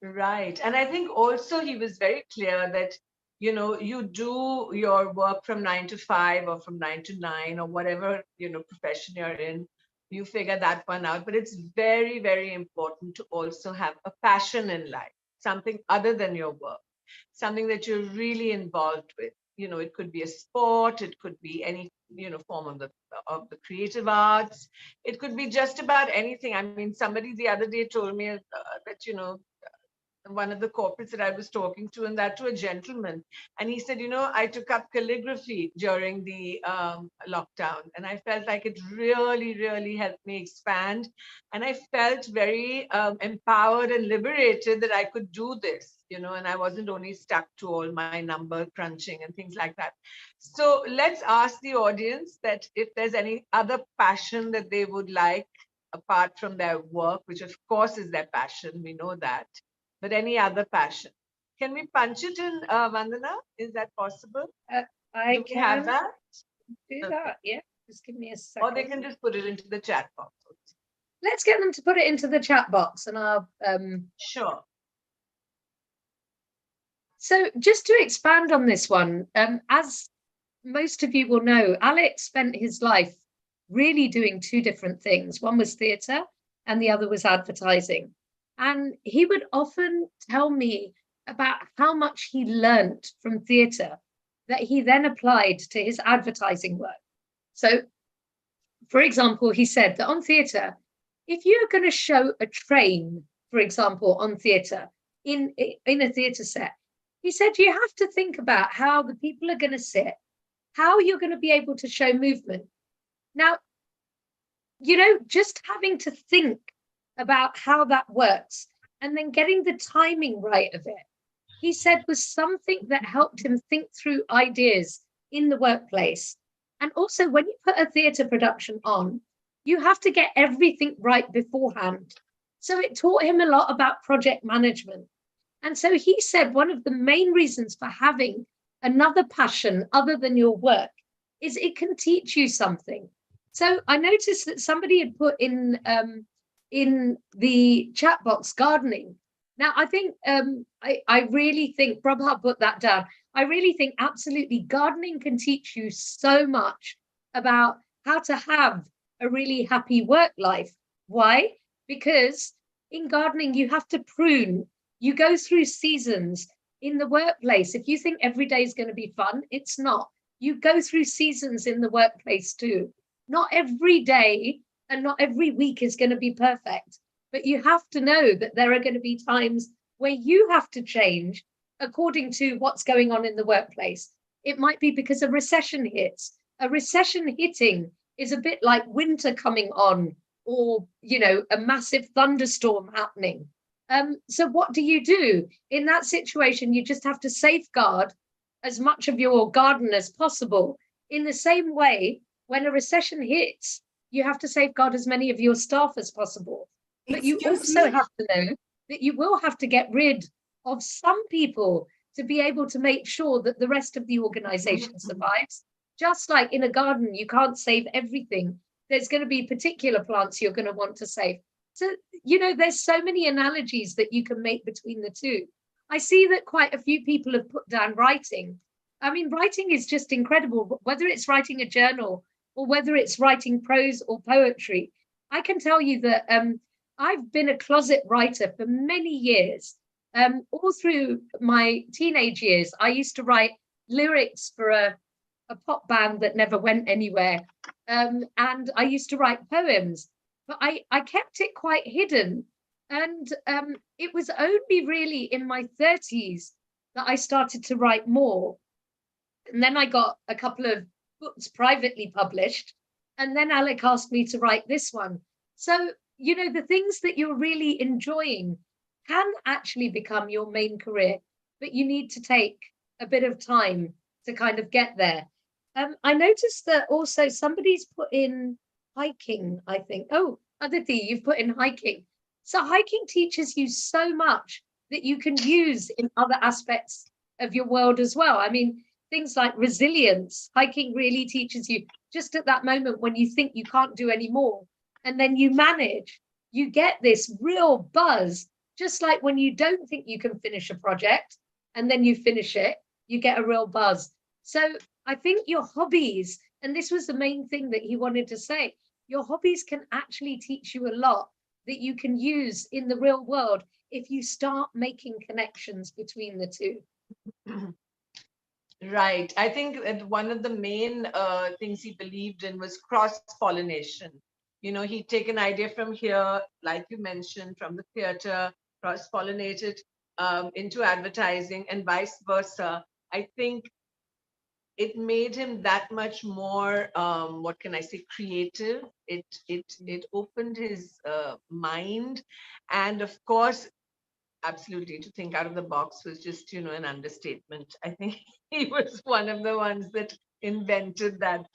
Right. And I think also he was very clear that you know, you do your work from 9 to 5 or from 9 to 9 or whatever, you know, profession you're in, you figure that one out. But it's very, very important to also have a passion in life, something other than your work, something that you're really involved with. You know, it could be a sport, it could be any, you know, form of the creative arts. It could be just about anything. I mean, somebody the other day told me that, you know, one of the corporates that I was talking to, and that to a gentleman. And he said, you know, I took up calligraphy during the lockdown, and I felt like it really, really helped me expand. And I felt very empowered and liberated that I could do this, you know, and I wasn't only stuck to all my number crunching and things like that. So let's ask the audience that if there's any other passion that they would like apart from their work, which of course is their passion, we know that, but any other passion. Can we punch it in, Vandana? Is that possible? I Do we have that? do Okay. that, yeah. Just give me a second. Or they can just put it into the chat box. Let's get them to put it into the chat box and I'll Sure. So just to expand on this one, as most of you will know, Alex spent his life really doing two different things. One was theatre and the other was advertising. And he would often tell me about how much he learnt from theatre that he then applied to his advertising work. So, for example, he said that on theatre, if you're going to show a train, for example, on theatre, in a theatre set, he said you have to think about how the people are going to sit, how you're going to be able to show movement. Now, you know, just having to think about how that works and then getting the timing right of it, he said was something that helped him think through ideas in the workplace. And also when you put a theatre production on, you have to get everything right beforehand. So it taught him a lot about project management. And so he said one of the main reasons for having another passion other than your work is it can teach you something. So I noticed that somebody had put in the chat box gardening. Now, I think I really think Prabha put that down. I really think absolutely gardening can teach you so much about how to have a really happy work life. Why? Because in gardening, you have to prune. You go through seasons in the workplace. If you think every day is going to be fun, it's not. You go through seasons in the workplace too. Not every day and not every week is going to be perfect, but you have to know that there are going to be times where you have to change according to what's going on in the workplace. It might be because a recession hits. A recession hitting is a bit like winter coming on, or, you know, a massive thunderstorm happening. So what do? In that situation, you just have to safeguard as much of your garden as possible. In the same way, when a recession hits, you have to safeguard as many of your staff as possible. But you also have to know that you will have to get rid of some people to be able to make sure that the rest of the organization survives. Just like in a garden, you can't save everything. There's going to be particular plants you're going to want to save. So, you know, there's so many analogies that you can make between the two. I see that quite a few people have put down writing. I mean, writing is just incredible, whether it's writing a journal or whether it's writing prose or poetry. I can tell you that I've been a closet writer for many years. All through my teenage years, I used to write lyrics for a pop band that never went anywhere. And I used to write poems, but I kept it quite hidden. And it was only really in my 30s that I started to write more. And then I got a couple of books privately published. And then Alyque asked me to write this one. So, you know, the things that you're really enjoying can actually become your main career, but you need to take a bit of time to kind of get there. I noticed that also somebody's put in hiking, I think. Oh, Aditi, you've put in hiking. So hiking teaches you so much that you can use in other aspects of your world as well. I mean, things like resilience, hiking really teaches you just at that moment when you think you can't do any more, and then you manage, you get this real buzz, just like when you don't think you can finish a project and then you finish it, you get a real buzz. So I think your hobbies, and this was the main thing that he wanted to say, your hobbies can actually teach you a lot that you can use in the real world if you start making connections between the two. Right. I think that one of the main things he believed in was cross-pollination. You know, he'd take an idea from here, like you mentioned, from the theater, cross-pollinated into advertising and vice versa. I think it made him that much more, what can I say, creative. It opened his mind. And of course, absolutely, to think out of the box was just, you know, an understatement. I think he was one of the ones that invented that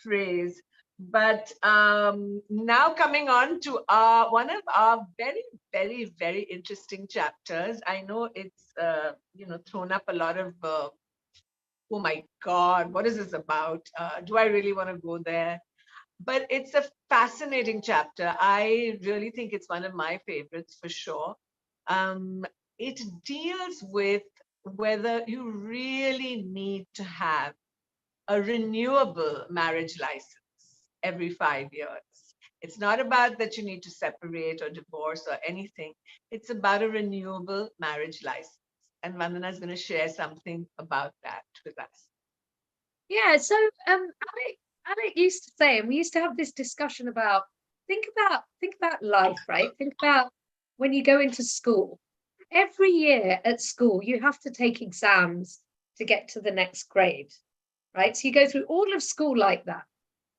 phrase. But now coming on to one of our very, very, very interesting chapters. I know it's, you know, thrown up a lot of, oh my God, what is this about? Do I really want to go there? But it's a fascinating chapter. I really think it's one of my favorites for sure. It deals with whether you really need to have a renewable marriage license every 5 years. It's not about that you need to separate or divorce or anything. It's about a renewable marriage license. And Vandana is going to share something about that with us. Yeah, so Alyque used to say, and we used to have this discussion about, think about life, right? Think about when you go into school. Every year at school, you have to take exams to get to the next grade, right? So you go through all of school like that.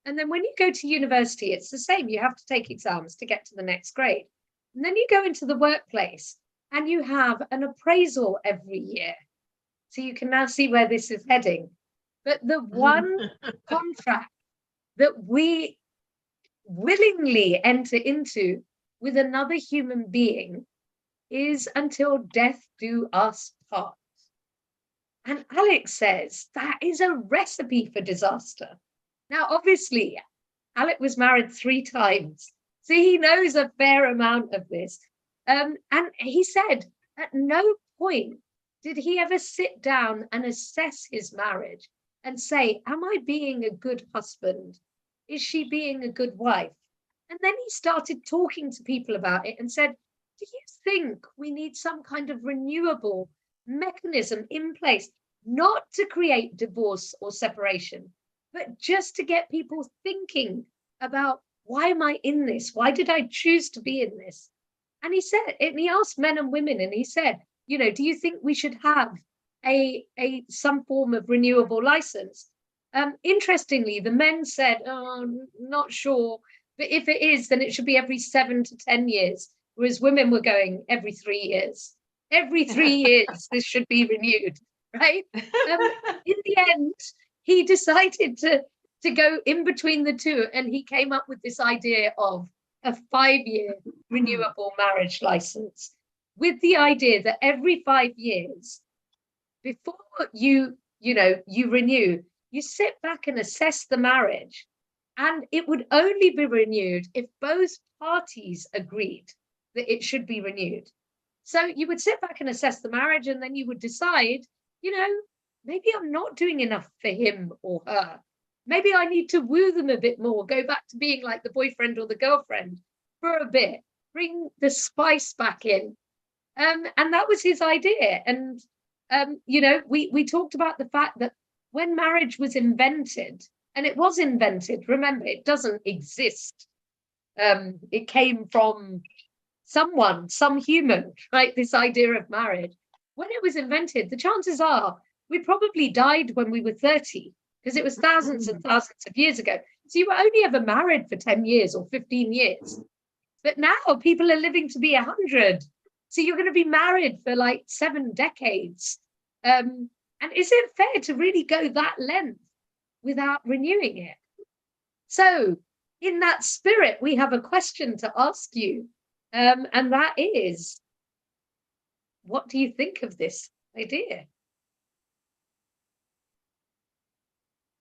And then when you go to university, it's the same. You have to take exams to get to the next grade. And then you go into the workplace and you have an appraisal every year. So you can now see where this is heading. But the one contract that we willingly enter into with another human being is until death do us part. And Alyque says that is a recipe for disaster. Now, obviously, Alyque was married 3 times, so he knows a fair amount of this. And he said at no point did he ever sit down and assess his marriage and say, am I being a good husband? Is she being a good wife? And then he started talking to people about it and said, do you think we need some kind of renewable mechanism in place, not to create divorce or separation, but just to get people thinking about, why am I in this? Why did I choose to be in this? And he said, and he asked men and women, and he said, you know, do you think we should have some form of renewable license? Interestingly, the men said, oh, not sure, but if it is, then it should be every 7 to 10 years, whereas women were going every 3 years. Every 3 years, this should be renewed, right? In the end, he decided to go in between the two, and he came up with this idea of a 5-year renewable marriage license, with the idea that every 5 years, before you renew, you sit back and assess the marriage, and it would only be renewed if both parties agreed that it should be renewed. So you would sit back and assess the marriage, and then you would decide, you know, maybe I'm not doing enough for him or her. Maybe I need to woo them a bit more, go back to being like the boyfriend or the girlfriend for a bit, bring the spice back in. And that was his idea. And, you know, we talked about the fact that when marriage was invented, and it was invented, remember, it doesn't exist. It came from someone, some human, right? This idea of marriage. When it was invented, the chances are we probably died when we were 30, because it was thousands and thousands of years ago. So you were only ever married for 10 years or 15 years. But now people are living to be 100. So you're going to be married for like 7 decades. And is it fair to really go that length without renewing it? So in that spirit, we have a question to ask you. And that is, what do you think of this idea?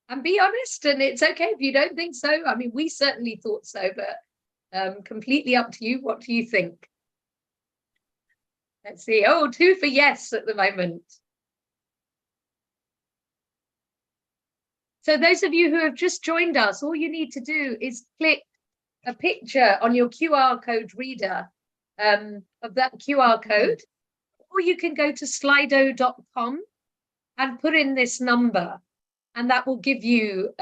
And be honest, and it's okay if you don't think so. I mean, we certainly thought so, but completely up to you. What do you think? Let's see. Oh, 2 for yes at the moment. So those of you who have just joined us, all you need to do is click a picture on your QR code reader of that QR code, or you can go to slido.com and put in this number, and that will give you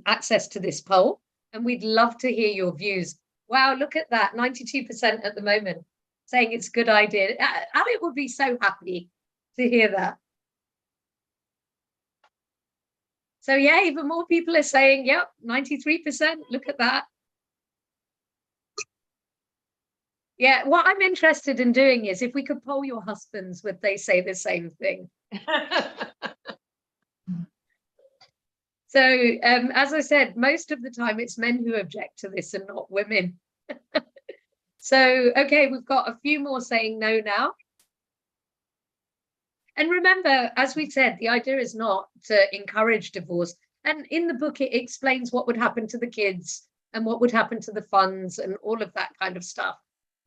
access to this poll. And we'd love to hear your views. Wow, look at that, 92% at the moment saying it's a good idea. Alyque would be so happy to hear that. So yeah, even more people are saying, yep, 93%, look at that. Yeah, what I'm interested in doing is if we could poll your husbands, would they say the same thing? So as I said, most of the time it's men who object to this and not women. So, okay, we've got a few more saying no now. And remember, as we said, the idea is not to encourage divorce. And in the book, it explains what would happen to the kids and what would happen to the funds and all of that kind of stuff.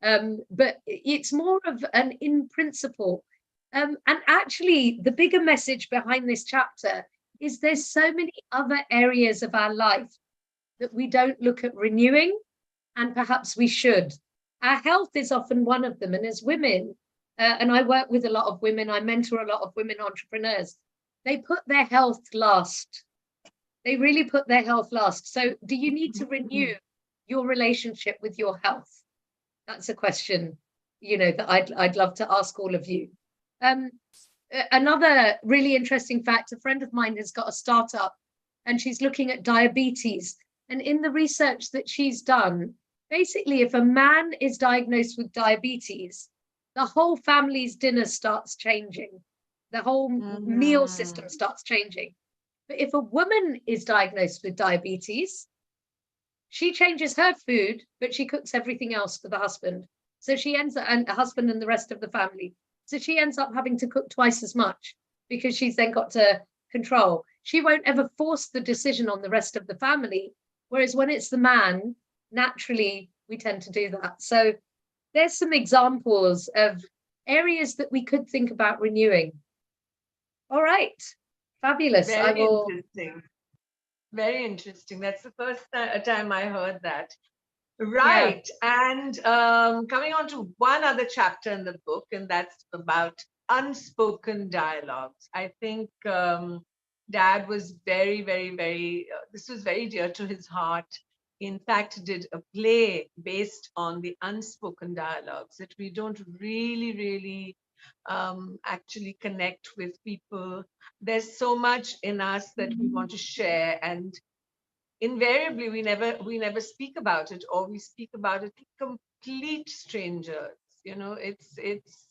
But it's more of an in principle. And actually, the bigger message behind this chapter is there's so many other areas of our life that we don't look at renewing, and perhaps we should. Our health is often one of them. And as women, and I work with a lot of women, I mentor a lot of women entrepreneurs, they put their health last. They really put their health last. So do you need to renew your relationship with your health? That's a question, you know, that I'd love to ask all of you. Another really interesting fact, a friend of mine has got a startup and she's looking at diabetes. And in the research that she's done, basically, if a man is diagnosed with diabetes, the whole family's dinner starts changing. The whole meal system starts changing. But if a woman is diagnosed with diabetes, she changes her food, but she cooks everything else for the husband. So she ends up, and the husband and the rest of the family. So she ends up having to cook twice as much because she's then got to control. She won't ever force the decision on the rest of the family. Whereas when it's the man, naturally, we tend to do that. So there's some examples of areas that we could think about renewing. All right, fabulous. Very interesting. Very interesting. That's the first time I heard that. Right. Yeah. And coming on to one other chapter in the book, and that's about unspoken dialogues. I think Dad was very, very, very, this was very dear to his heart. In fact, did a play based on the unspoken dialogues that we don't really actually connect with people. There's so much in us that we want to share, and invariably we never speak about it, or we speak about it to complete strangers. You know, it's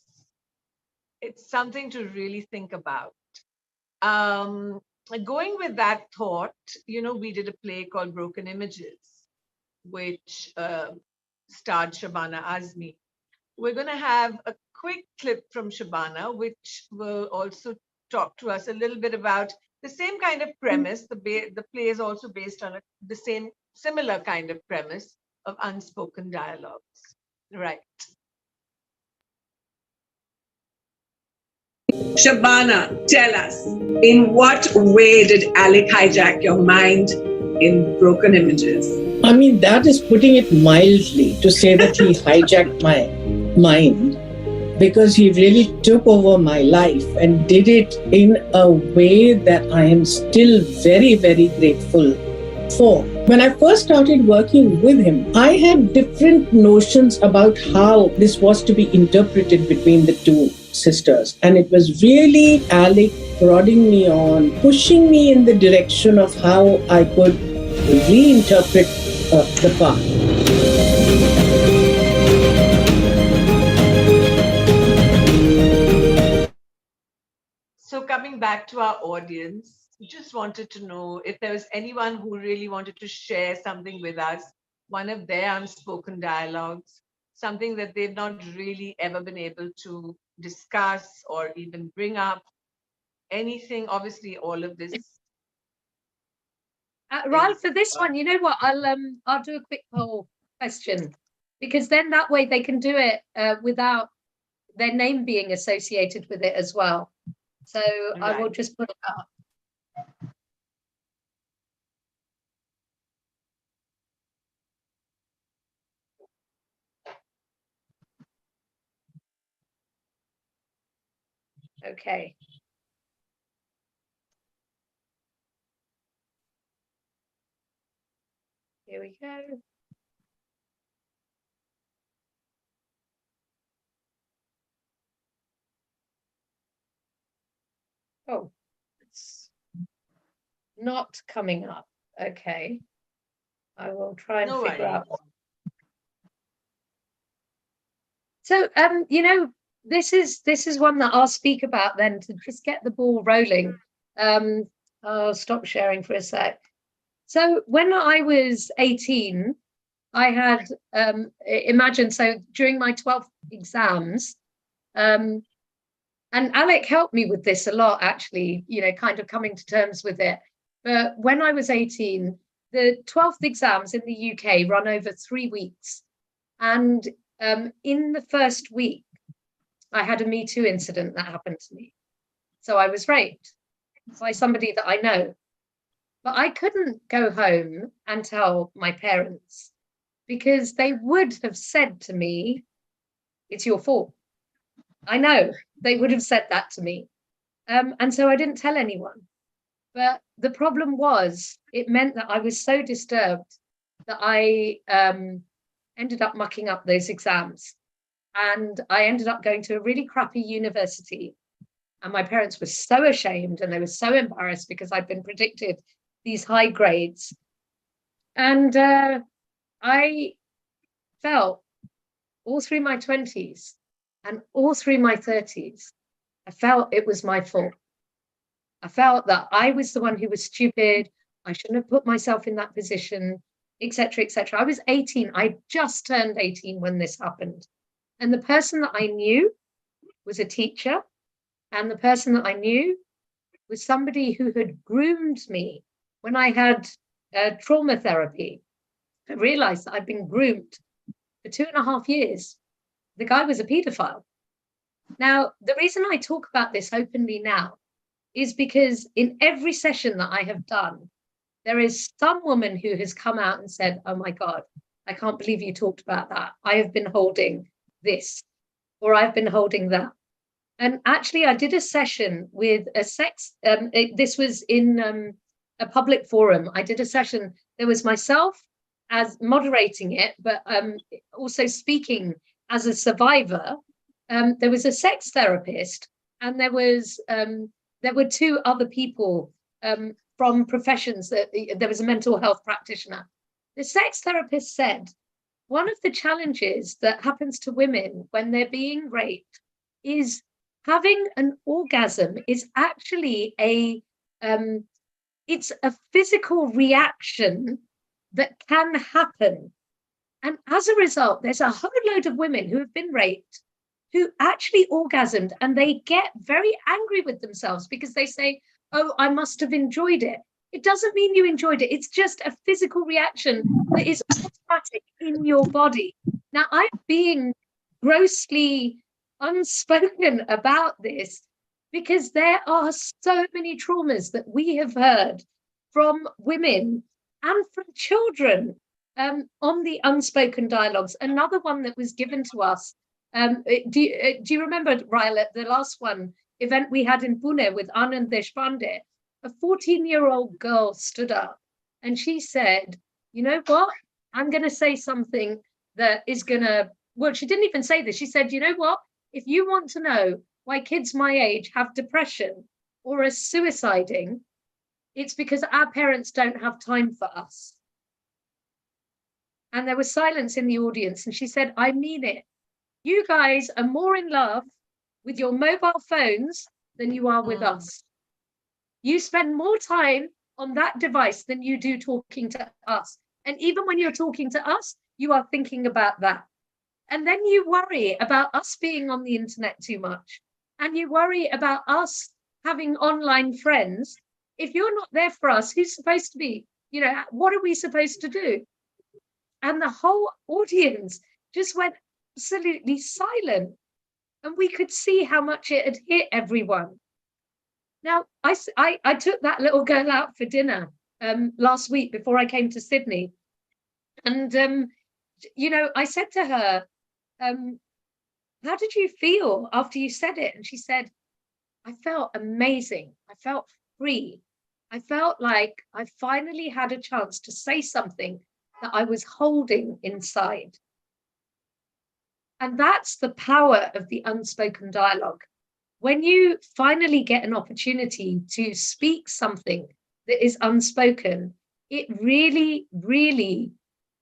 something to really think about. Going with that thought, you know, we did a play called Broken Images, which starred Shabana Azmi. We're going to have a quick clip from Shabana, which will also talk to us a little bit about the same kind of premise. The play is also based on the similar kind of premise of unspoken dialogues. Right. Shabana, tell us, in what way did Alyque hijack your mind in Broken Images? I mean, that is putting it mildly to say that he hijacked my mind, because he really took over my life and did it in a way that I am still very, very grateful for. When I first started working with him, I had different notions about how this was to be interpreted between the two sisters. And it was really Alyque prodding me on, pushing me in the direction of how I could reinterpret the part. So coming back to our audience, just wanted to know if there was anyone who really wanted to share something with us, one of their unspoken dialogues, something that they've not really ever been able to discuss or even bring up. Anything, obviously, all of this. Raell, for this one, you know what? I'll do a quick poll question, because then that way they can do it without their name being associated with it as well. So I will Right. just put it up. Okay. Here we go. Oh, it's not coming up. Okay. I will try and No figure worries. out. So, you know, this is one that I'll speak about then to just get the ball rolling. I'll stop sharing for a sec. So when I was 18, I had imagine, so during my 12th exams, and Alyque helped me with this a lot, actually, you know, kind of coming to terms with it. But when I was 18, the 12th exams in the UK run over 3 weeks. And in the first week, I had a Me Too incident that happened to me. So I was raped by somebody that I know. But I couldn't go home and tell my parents because they would have said to me, it's your fault. I know they would have said that to me. And so I didn't tell anyone. But the problem was, it meant that I was so disturbed that I ended up mucking up those exams. And I ended up going to a really crappy university. And my parents were so ashamed and they were so embarrassed because I'd been predicted these high grades. And I felt all through my 20s and all through my 30s, I felt it was my fault. I felt that I was the one who was stupid. I shouldn't have put myself in that position, etc., etc. I was 18. I just turned 18 when this happened. And the person that I knew was a teacher. And the person that I knew was somebody who had groomed me when I had trauma therapy. I realized that I'd been groomed for 2.5 years. The guy was a paedophile. Now, the reason I talk about this openly now is because in every session that I have done, there is some woman who has come out and said, oh my God, I can't believe you talked about that. I have been holding this, or I've been holding that. And actually, I did a session with a this was in a public forum. I did a session, there was myself as moderating it, but also speaking as a survivor. There was a sex therapist, and there were 2 other people from professions. There was a mental health practitioner. The sex therapist said, one of the challenges that happens to women when they're being raped is having an orgasm is actually it's a physical reaction that can happen. And as a result, there's a whole load of women who have been raped who actually orgasmed, and they get very angry with themselves because they say, oh, I must have enjoyed it. It doesn't mean you enjoyed it. It's just a physical reaction that is automatic in your body. Now, I'm being grossly unspoken about this because there are so many traumas that we have heard from women and from children on the unspoken dialogues. Another one that was given to us, do you remember, Raell, at the last event we had in Pune with Anand Deshpande, a 14-year-old girl stood up and she said, you know what, I'm going to say something that is going to, well, she didn't even say this. She said, you know what, if you want to know why kids my age have depression or are suiciding, it's because our parents don't have time for us. And there was silence in the audience. And she said, I mean it. You guys are more in love with your mobile phones than you are with us. You spend more time on that device than you do talking to us. And even when you're talking to us, you are thinking about that. And then you worry about us being on the internet too much. And you worry about us having online friends. If you're not there for us, who's supposed to be? You know, what are we supposed to do? And the whole audience just went absolutely silent. And we could see how much it had hit everyone. Now, I took that little girl out for dinner last week before I came to Sydney. And, you know, I said to her, how did you feel after you said it? And she said, I felt amazing. I felt free. I felt like I finally had a chance to say something that I was holding inside. And that's the power of the unspoken dialogue. When you finally get an opportunity to speak something that is unspoken, it really, really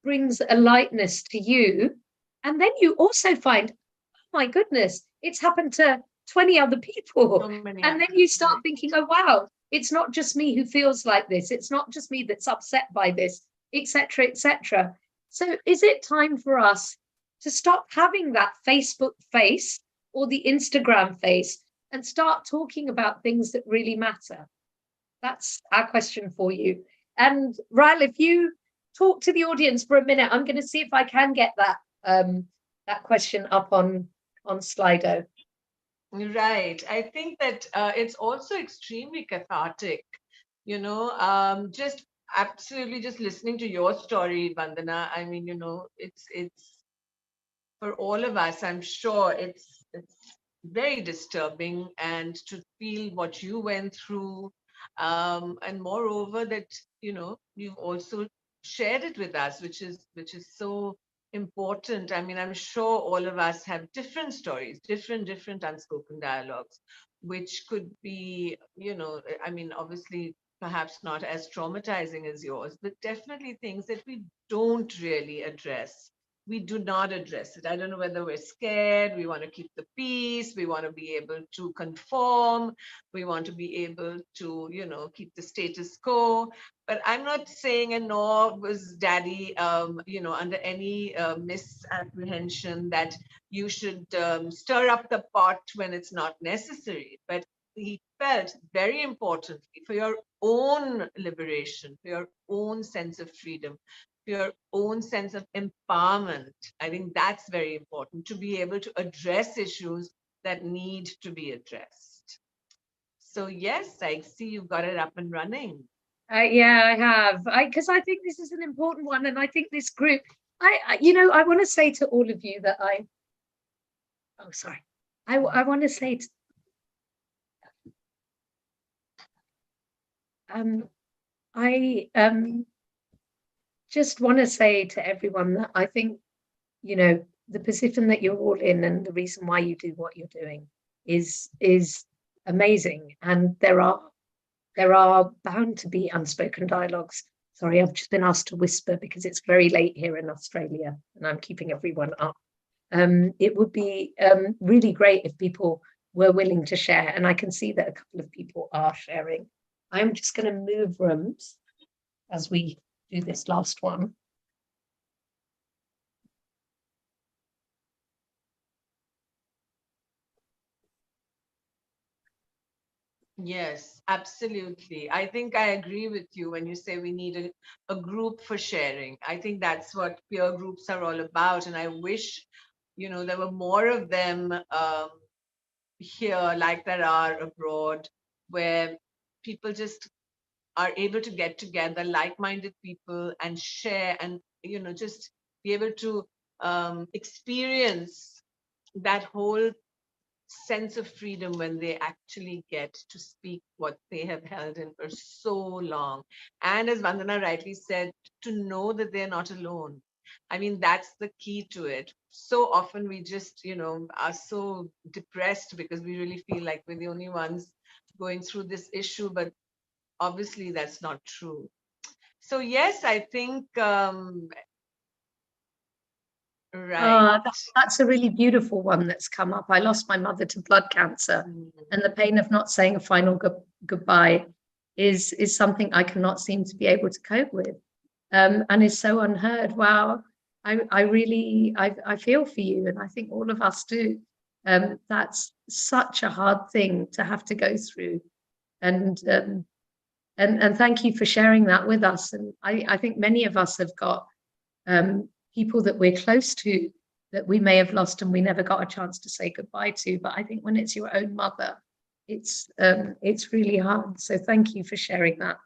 brings a lightness to you. And then you also find, oh my goodness, it's happened to 20 other people. And then you start thinking, oh, wow, it's not just me who feels like this. It's not just me that's upset by this, etc., etc. So is it time for us to stop having that Facebook face or the Instagram face and start talking about things that really matter? That's our question for you. And Raell, if you talk to the audience for a minute, I'm going to see if I can get that that question up on Slido. Right. I think that it's also extremely cathartic, you know, just absolutely just listening to your story, Vandana. I mean, you know, it's for all of us, I'm sure it's very disturbing, and to feel what you went through, and moreover that, you know, you've also shared it with us, which is so important. I mean, I'm sure all of us have different stories, different unspoken dialogues, which could be, you know, I mean, obviously perhaps not as traumatizing as yours, but definitely things that we don't really address. We do not address it. I don't know whether we're scared, we want to keep the peace, we want to be able to conform, we want to be able to, you know, keep the status quo. But I'm not saying, and nor was Daddy, you know, under any misapprehension that you should stir up the pot when it's not necessary. But he felt very importantly, for your own liberation, for your own sense of freedom, your own sense of empowerment. I think that's very important, to be able to address issues that need to be addressed. So yes, I see you've got it up and running. Yeah, I have. Because I think this is an important one, and I think this group, you know, I want to say to all of you that I want to say to, just want to say to everyone that I think, you know, the position that you're all in and the reason why you do what you're doing is amazing. And there are bound to be unspoken dialogues. Sorry, I've just been asked to whisper because it's very late here in Australia and I'm keeping everyone up. It would be really great if people were willing to share, and I can see that a couple of people are sharing. I'm just going to move rooms as we do this last one. Yes, absolutely. I think I agree with you when you say we need a group for sharing. I think that's what peer groups are all about. And I wish, you know, there were more of them here like there are abroad, where people just are able to get together, like-minded people, and share, and, you know, just be able to experience that whole sense of freedom when they actually get to speak what they have held in for so long. And as Vandana rightly said, to know that they're not alone. I mean, that's the key to it. So often we just, you know, are so depressed because we really feel like we're the only ones going through this issue, but obviously that's not true. So yes, I think right. That's a really beautiful one that's come up. I lost my mother to blood cancer, and the pain of not saying a final goodbye is something I cannot seem to be able to cope with, and is so unheard. Wow, I really feel for you, and I think all of us do. That's such a hard thing to have to go through, and thank you for sharing that with us. And I think many of us have got people that we're close to that we may have lost and we never got a chance to say goodbye to. But I think when it's your own mother, it's really hard. So thank you for sharing that.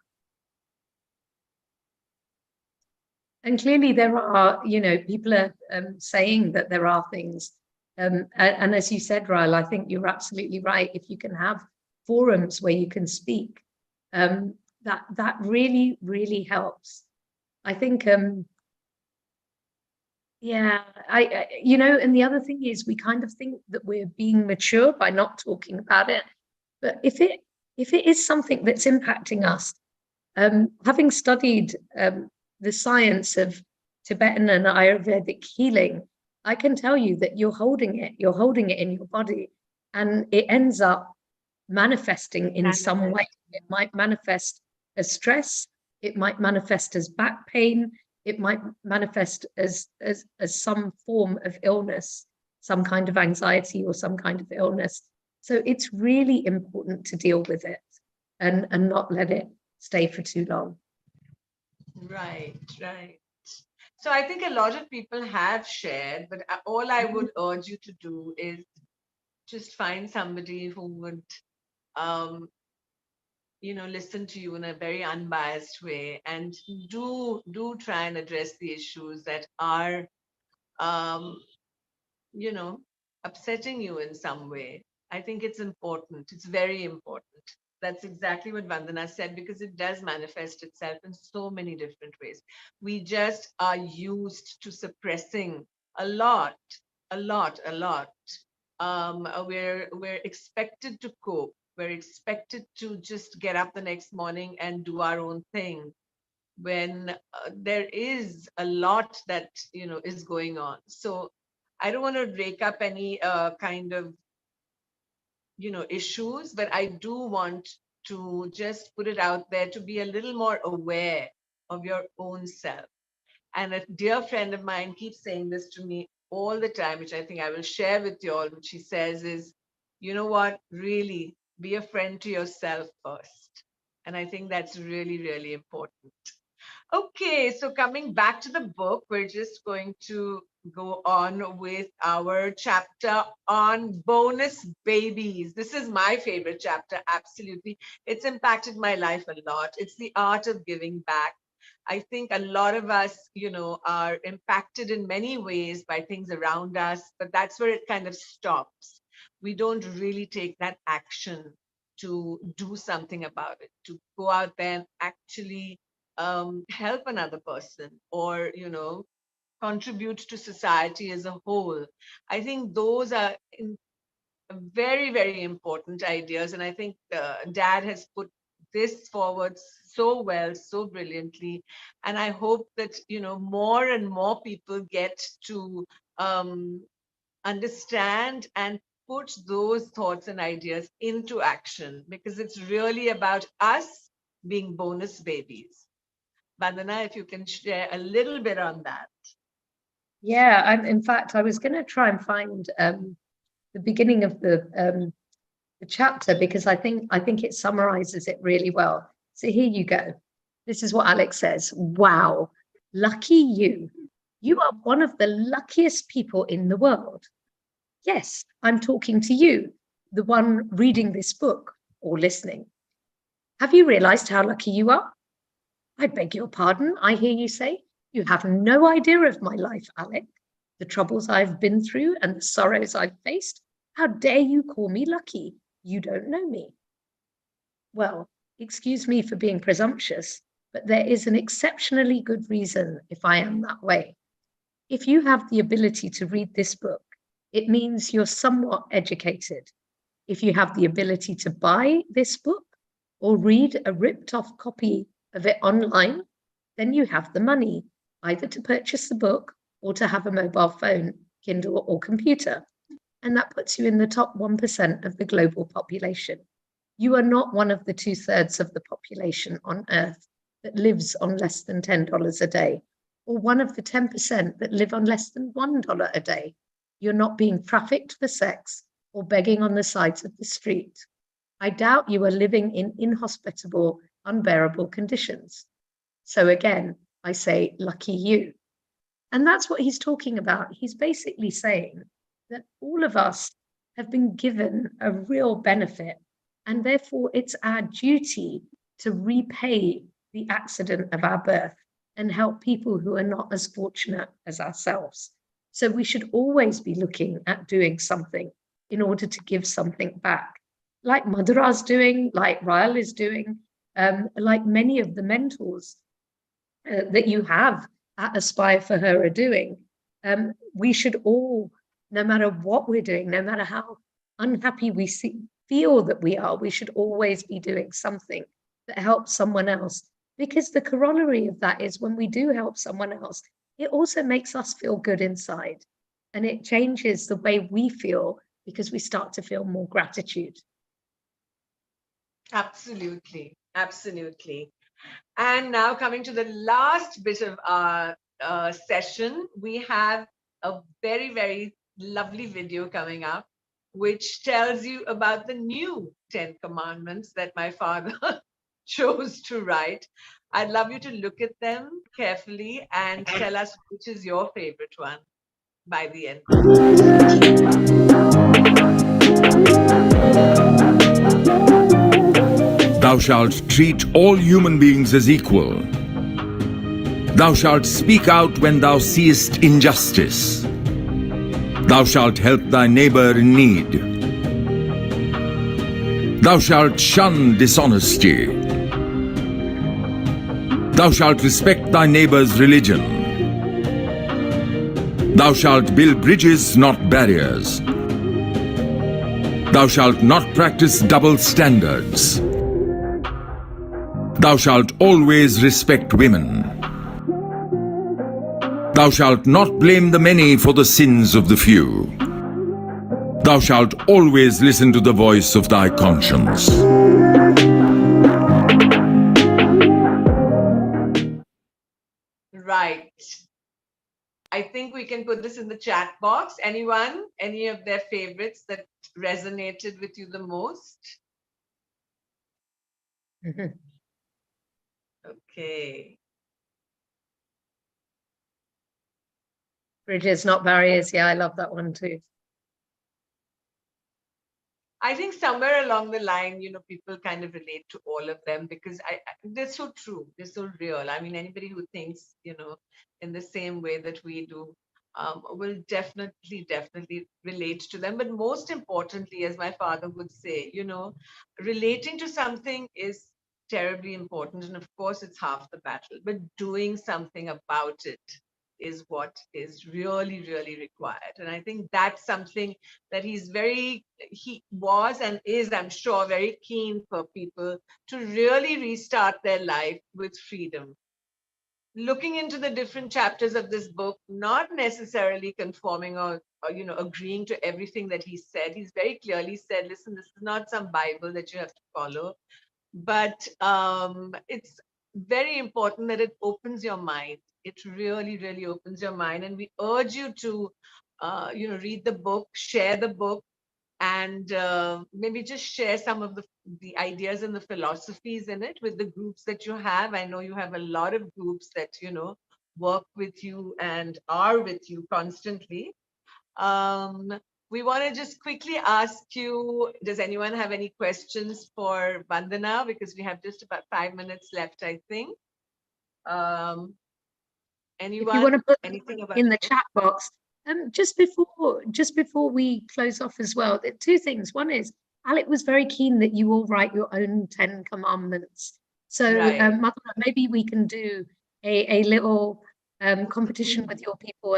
And clearly there are, people are saying that there are things. And as you said, Raell, I think you're absolutely right. If you can have forums where you can speak, that really, really helps. I think, yeah, and the other thing is we kind of think that we're being mature by not talking about it. But if it is something that's impacting us, having studied the science of Tibetan and Ayurvedic healing, I can tell you that you're holding it in your body, and it ends up manifesting in some way. It might manifest as stress, it might manifest as back pain, it might manifest as some form of illness, some kind of anxiety or some kind of illness. So it's really important to deal with it and not let it stay for too long. Right. So I think a lot of people have shared, but all I would urge you to do is just find somebody who would, listen to you in a very unbiased way, and do try and address the issues that are, upsetting you in some way. I think it's important. It's very important. That's exactly what Vandana said, because it does manifest itself in so many different ways. We just are used to suppressing a lot. We're expected to cope. We're expected to just get up the next morning and do our own thing, when there is a lot that is going on. So I don't want to rake up any kind of issues, but I do want to just put it out there to be a little more aware of your own self. And a dear friend of mine keeps saying this to me all the time, which I think I will share with you all. What she says is, you know what, really be a friend to yourself first. And I think that's really, really important. Okay, so coming back to the book, we're just going to go on with our chapter on bonus babies. This is my favorite chapter, absolutely. It's impacted my life a lot. It's the art of giving back. I think a lot of us, are impacted in many ways by things around us, but that's where it kind of stops. We don't really take that action to do something about it, to go out there and actually help another person, or contribute to society as a whole. I think those are very, very important ideas, and I think Dad has put this forward so well, so brilliantly, and I hope that more and more people get to understand and put those thoughts and ideas into action, because it's really about us being bonus babies. Vandana, if you can share a little bit on that. Yeah, in fact, I was going to try and find the beginning of the chapter, because I think it summarizes it really well. So here you go. This is what Alyque says. Wow, lucky you. You are one of the luckiest people in the world. Yes, I'm talking to you, the one reading this book or listening. Have you realized how lucky you are? I beg your pardon, I hear you say. You have no idea of my life, Alyque, the troubles I've been through and the sorrows I've faced. How dare you call me lucky? You don't know me. Well, excuse me for being presumptuous, but there is an exceptionally good reason if I am that way. If you have the ability to read this book, it means you're somewhat educated. If you have the ability to buy this book or read a ripped off copy of it online, then you have the money either to purchase the book or to have a mobile phone, Kindle, or computer. And that puts you in the top 1% of the global population. You are not one of the 2/3 of the population on Earth that lives on less than $10 a day, or one of the 10% that live on less than $1 a day. You're not being trafficked for sex or begging on the sides of the street. I doubt you are living in inhospitable, unbearable conditions. So again, I say, lucky you. And that's what he's talking about. He's basically saying that all of us have been given a real benefit And therefore, it's our duty to repay the accident of our birth and help people who are not as fortunate as ourselves. So we should always be looking at doing something in order to give something back, like Madhura's doing, like Raell is doing, like many of the mentors that you have at Aspire for Her are doing. We should all, no matter what we're doing, no matter how unhappy we feel that we are, we should always be doing something that helps someone else. Because the corollary of that is when we do help someone else, it also makes us feel good inside. And it changes the way we feel because we start to feel more gratitude. Absolutely, absolutely. And now coming to the last bit of our session, we have a very, very lovely video coming up, which tells you about the new 10 commandments that my father chose to write. I'd love you to look at them carefully and tell us which is your favorite one by the end. Thou shalt treat all human beings as equal. Thou shalt speak out when thou seest injustice. Thou shalt help thy neighbor in need. Thou shalt shun dishonesty. Thou shalt respect thy neighbor's religion. Thou shalt build bridges, not barriers. Thou shalt not practice double standards. Thou shalt always respect women. Thou shalt not blame the many for the sins of the few. Thou shalt always listen to the voice of thy conscience. Right. I think we can put this in the chat box. Anyone, any of their favorites that resonated with you the most? Okay. Bridges, not barriers. Yeah, I love that one too. I think somewhere along the line, people kind of relate to all of them because they're so true. They're so real. I mean, anybody who thinks, in the same way that we do, will definitely relate to them. But most importantly, as my father would say, relating to something is terribly important. And of course, it's half the battle. But doing something about it is what is really, really required. And I think that's something that he was and is, I'm sure, very keen for people to really restart their life with freedom. Looking into the different chapters of this book, not necessarily conforming or agreeing to everything that he said. He's very clearly said, listen, this is not some Bible that you have to follow, but it's very important that it opens your mind. It really, really opens your mind. And we urge you to, read the book, share the book, and maybe just share some of the ideas and the philosophies in it with the groups that you have. I know you have a lot of groups that, work with you and are with you constantly. We want to just quickly ask you, does anyone have any questions for Vandana? Because we have just about 5 minutes left, I think. Anyone? If you want to put anything about in the chat box, just before we close off as well, there are two things. One is, Alyque was very keen that you all write your own 10 commandments. So Right. Madhura, maybe we can do a little competition with your people,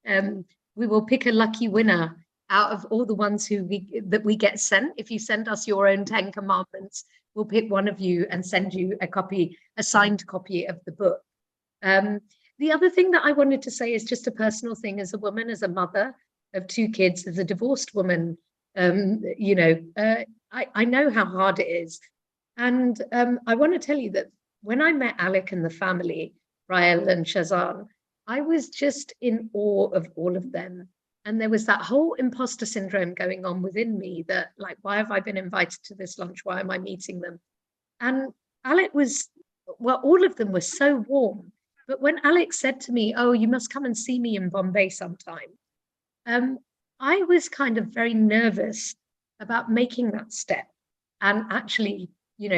and we will pick a lucky winner out of all the ones that we get sent. If you send us your own 10 commandments, we'll pick one of you and send you a signed copy of the book. The other thing that I wanted to say is just a personal thing as a woman, as a mother of 2 kids, as a divorced woman. I know how hard it is. And I want to tell you that when I met Alyque and the family, Raell and Shazan, I was just in awe of all of them. And there was that whole imposter syndrome going on within me that, like, why have I been invited to this lunch? Why am I meeting them? And Alyque all of them were so warm. But when Alyque said to me, oh, you must come and see me in Bombay sometime, I was kind of very nervous about making that step. and actually,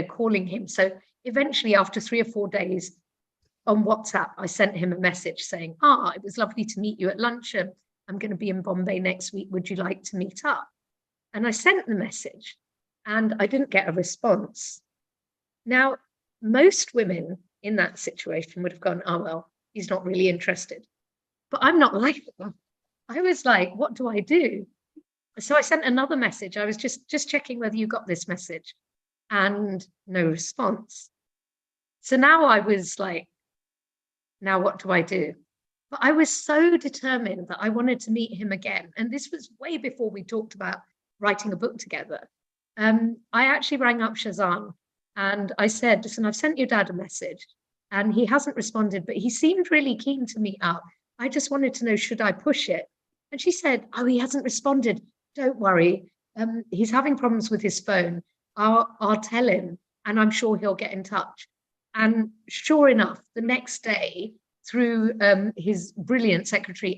calling him. So eventually, after 3 or 4 days on WhatsApp, I sent him a message saying, it was lovely to meet you at lunch. I'm going to be in Bombay next week. Would you like to meet up? And I sent the message and I didn't get a response. Now, most women in that situation would have gone, oh, well, he's not really interested. But I'm not like that. I was like, what do I do? So I sent another message. I was just checking whether you got this message, and no response. So now I was like, now what do I do? But I was so determined that I wanted to meet him again. And this was way before we talked about writing a book together. I actually rang up Shazan and I said, listen, I've sent your dad a message and he hasn't responded, but he seemed really keen to meet up. I just wanted to know, should I push it? And she said, oh, he hasn't responded. Don't worry. He's having problems with his phone. I'll tell him and I'm sure he'll get in touch. And sure enough, the next day, through his brilliant secretary,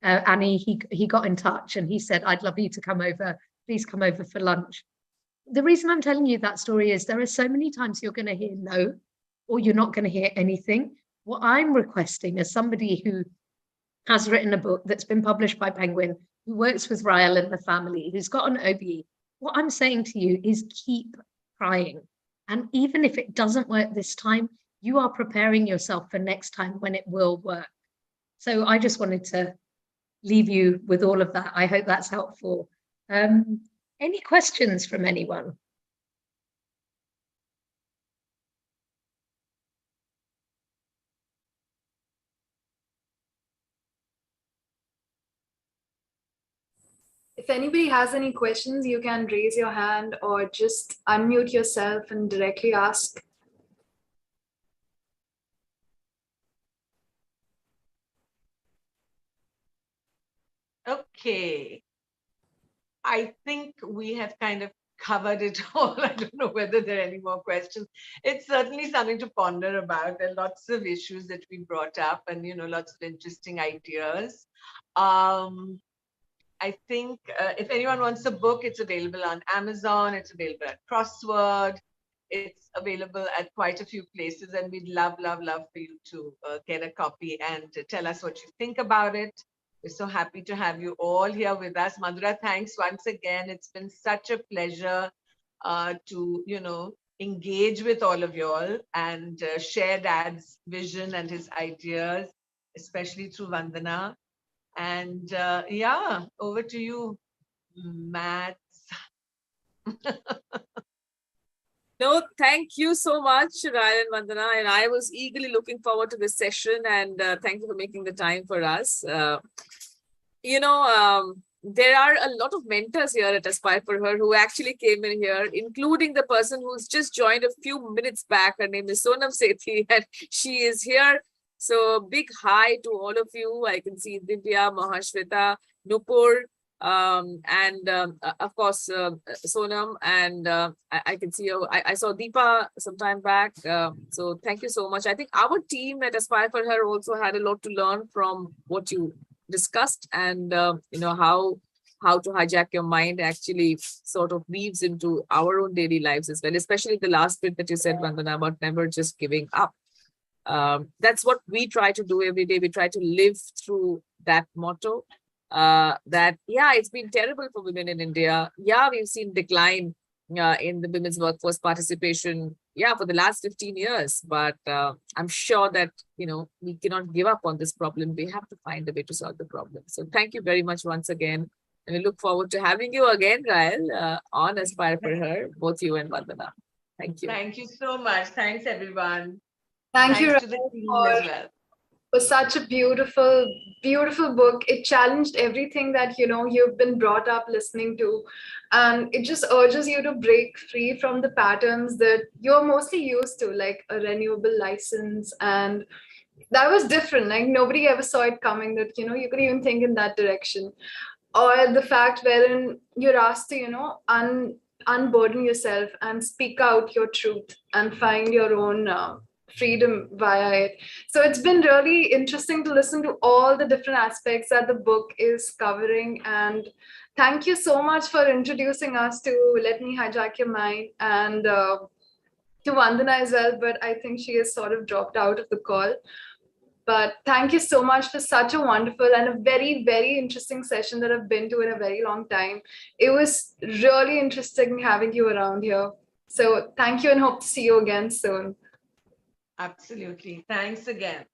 Annie, he got in touch and he said, I'd love you to come over. Please come over for lunch. The reason I'm telling you that story is there are so many times you're going to hear no, or you're not going to hear anything. What I'm requesting as somebody who has written a book that's been published by Penguin, who works with Raell and the family, who's got an OBE, what I'm saying to you is keep trying. And even if it doesn't work this time, you are preparing yourself for next time when it will work. So I just wanted to leave you with all of that. I hope that's helpful. Any questions from anyone? If anybody has any questions, you can raise your hand or just unmute yourself and directly ask. Okay. I think we have kind of covered it all. I don't know whether there are any more questions. It's certainly something to ponder about. There are lots of issues that we brought up and, lots of interesting ideas. I think if anyone wants a book, it's available on Amazon. It's available at Crossword. It's available at quite a few places. And we'd love, love, love for you to get a copy and tell us what you think about it. We're so happy to have you all here with us. Madhura, thanks once again. It's been such a pleasure to, engage with all of y'all and share Dad's vision and his ideas, especially through Vandana. And yeah, over to you, Matt. No, thank you so much, Raell and Vandana. And I was eagerly looking forward to this session. And thank you for making the time for us. There are a lot of mentors here at Aspire for Her who actually came in here, including the person who's just joined a few minutes back. Her name is Sonam Sethi, and she is here. So big hi to all of you. I can see Divya, Mahashweta, Nupur, and of course Sonam, and I can see I saw Deepa some time back. So thank you so much. I think our team at Aspire for Her also had a lot to learn from what you discussed, and how to hijack your mind actually sort of weaves into our own daily lives as well, especially the last bit that you said, Vandana, about never just giving up. That's what we try to do every day. We try to live through that motto. That it's been terrible for women in India. We've seen decline in the women's workforce participation for the last 15 years, but I'm sure that we cannot give up on this problem. We have to find a way to solve the problem. So thank you very much once again, and we look forward to having you again, Raell, on Aspire for Her, both you and Vandana. Thank you. Thank you so much. Thanks, everyone. Thank you, Thanks to the team as well. For such a beautiful, beautiful book. It challenged everything that you've been brought up listening to, and it just urges you to break free from the patterns that you're mostly used to, like a renewable license. And that was different. Like nobody ever saw it coming, that you could even think in that direction. Or the fact wherein you're asked to unburden yourself and speak out your truth and find your own freedom via it. So it's been really interesting to listen to all the different aspects that the book is covering. And thank you so much for introducing us to Let Me Hijack Your Mind, and to Vandana as well, but I think she has sort of dropped out of the call. But thank you so much for such a wonderful and a very, very interesting session that I've been to in a very long time. It was really interesting having you around here. So thank you, and hope to see you again soon. Absolutely. Thanks again.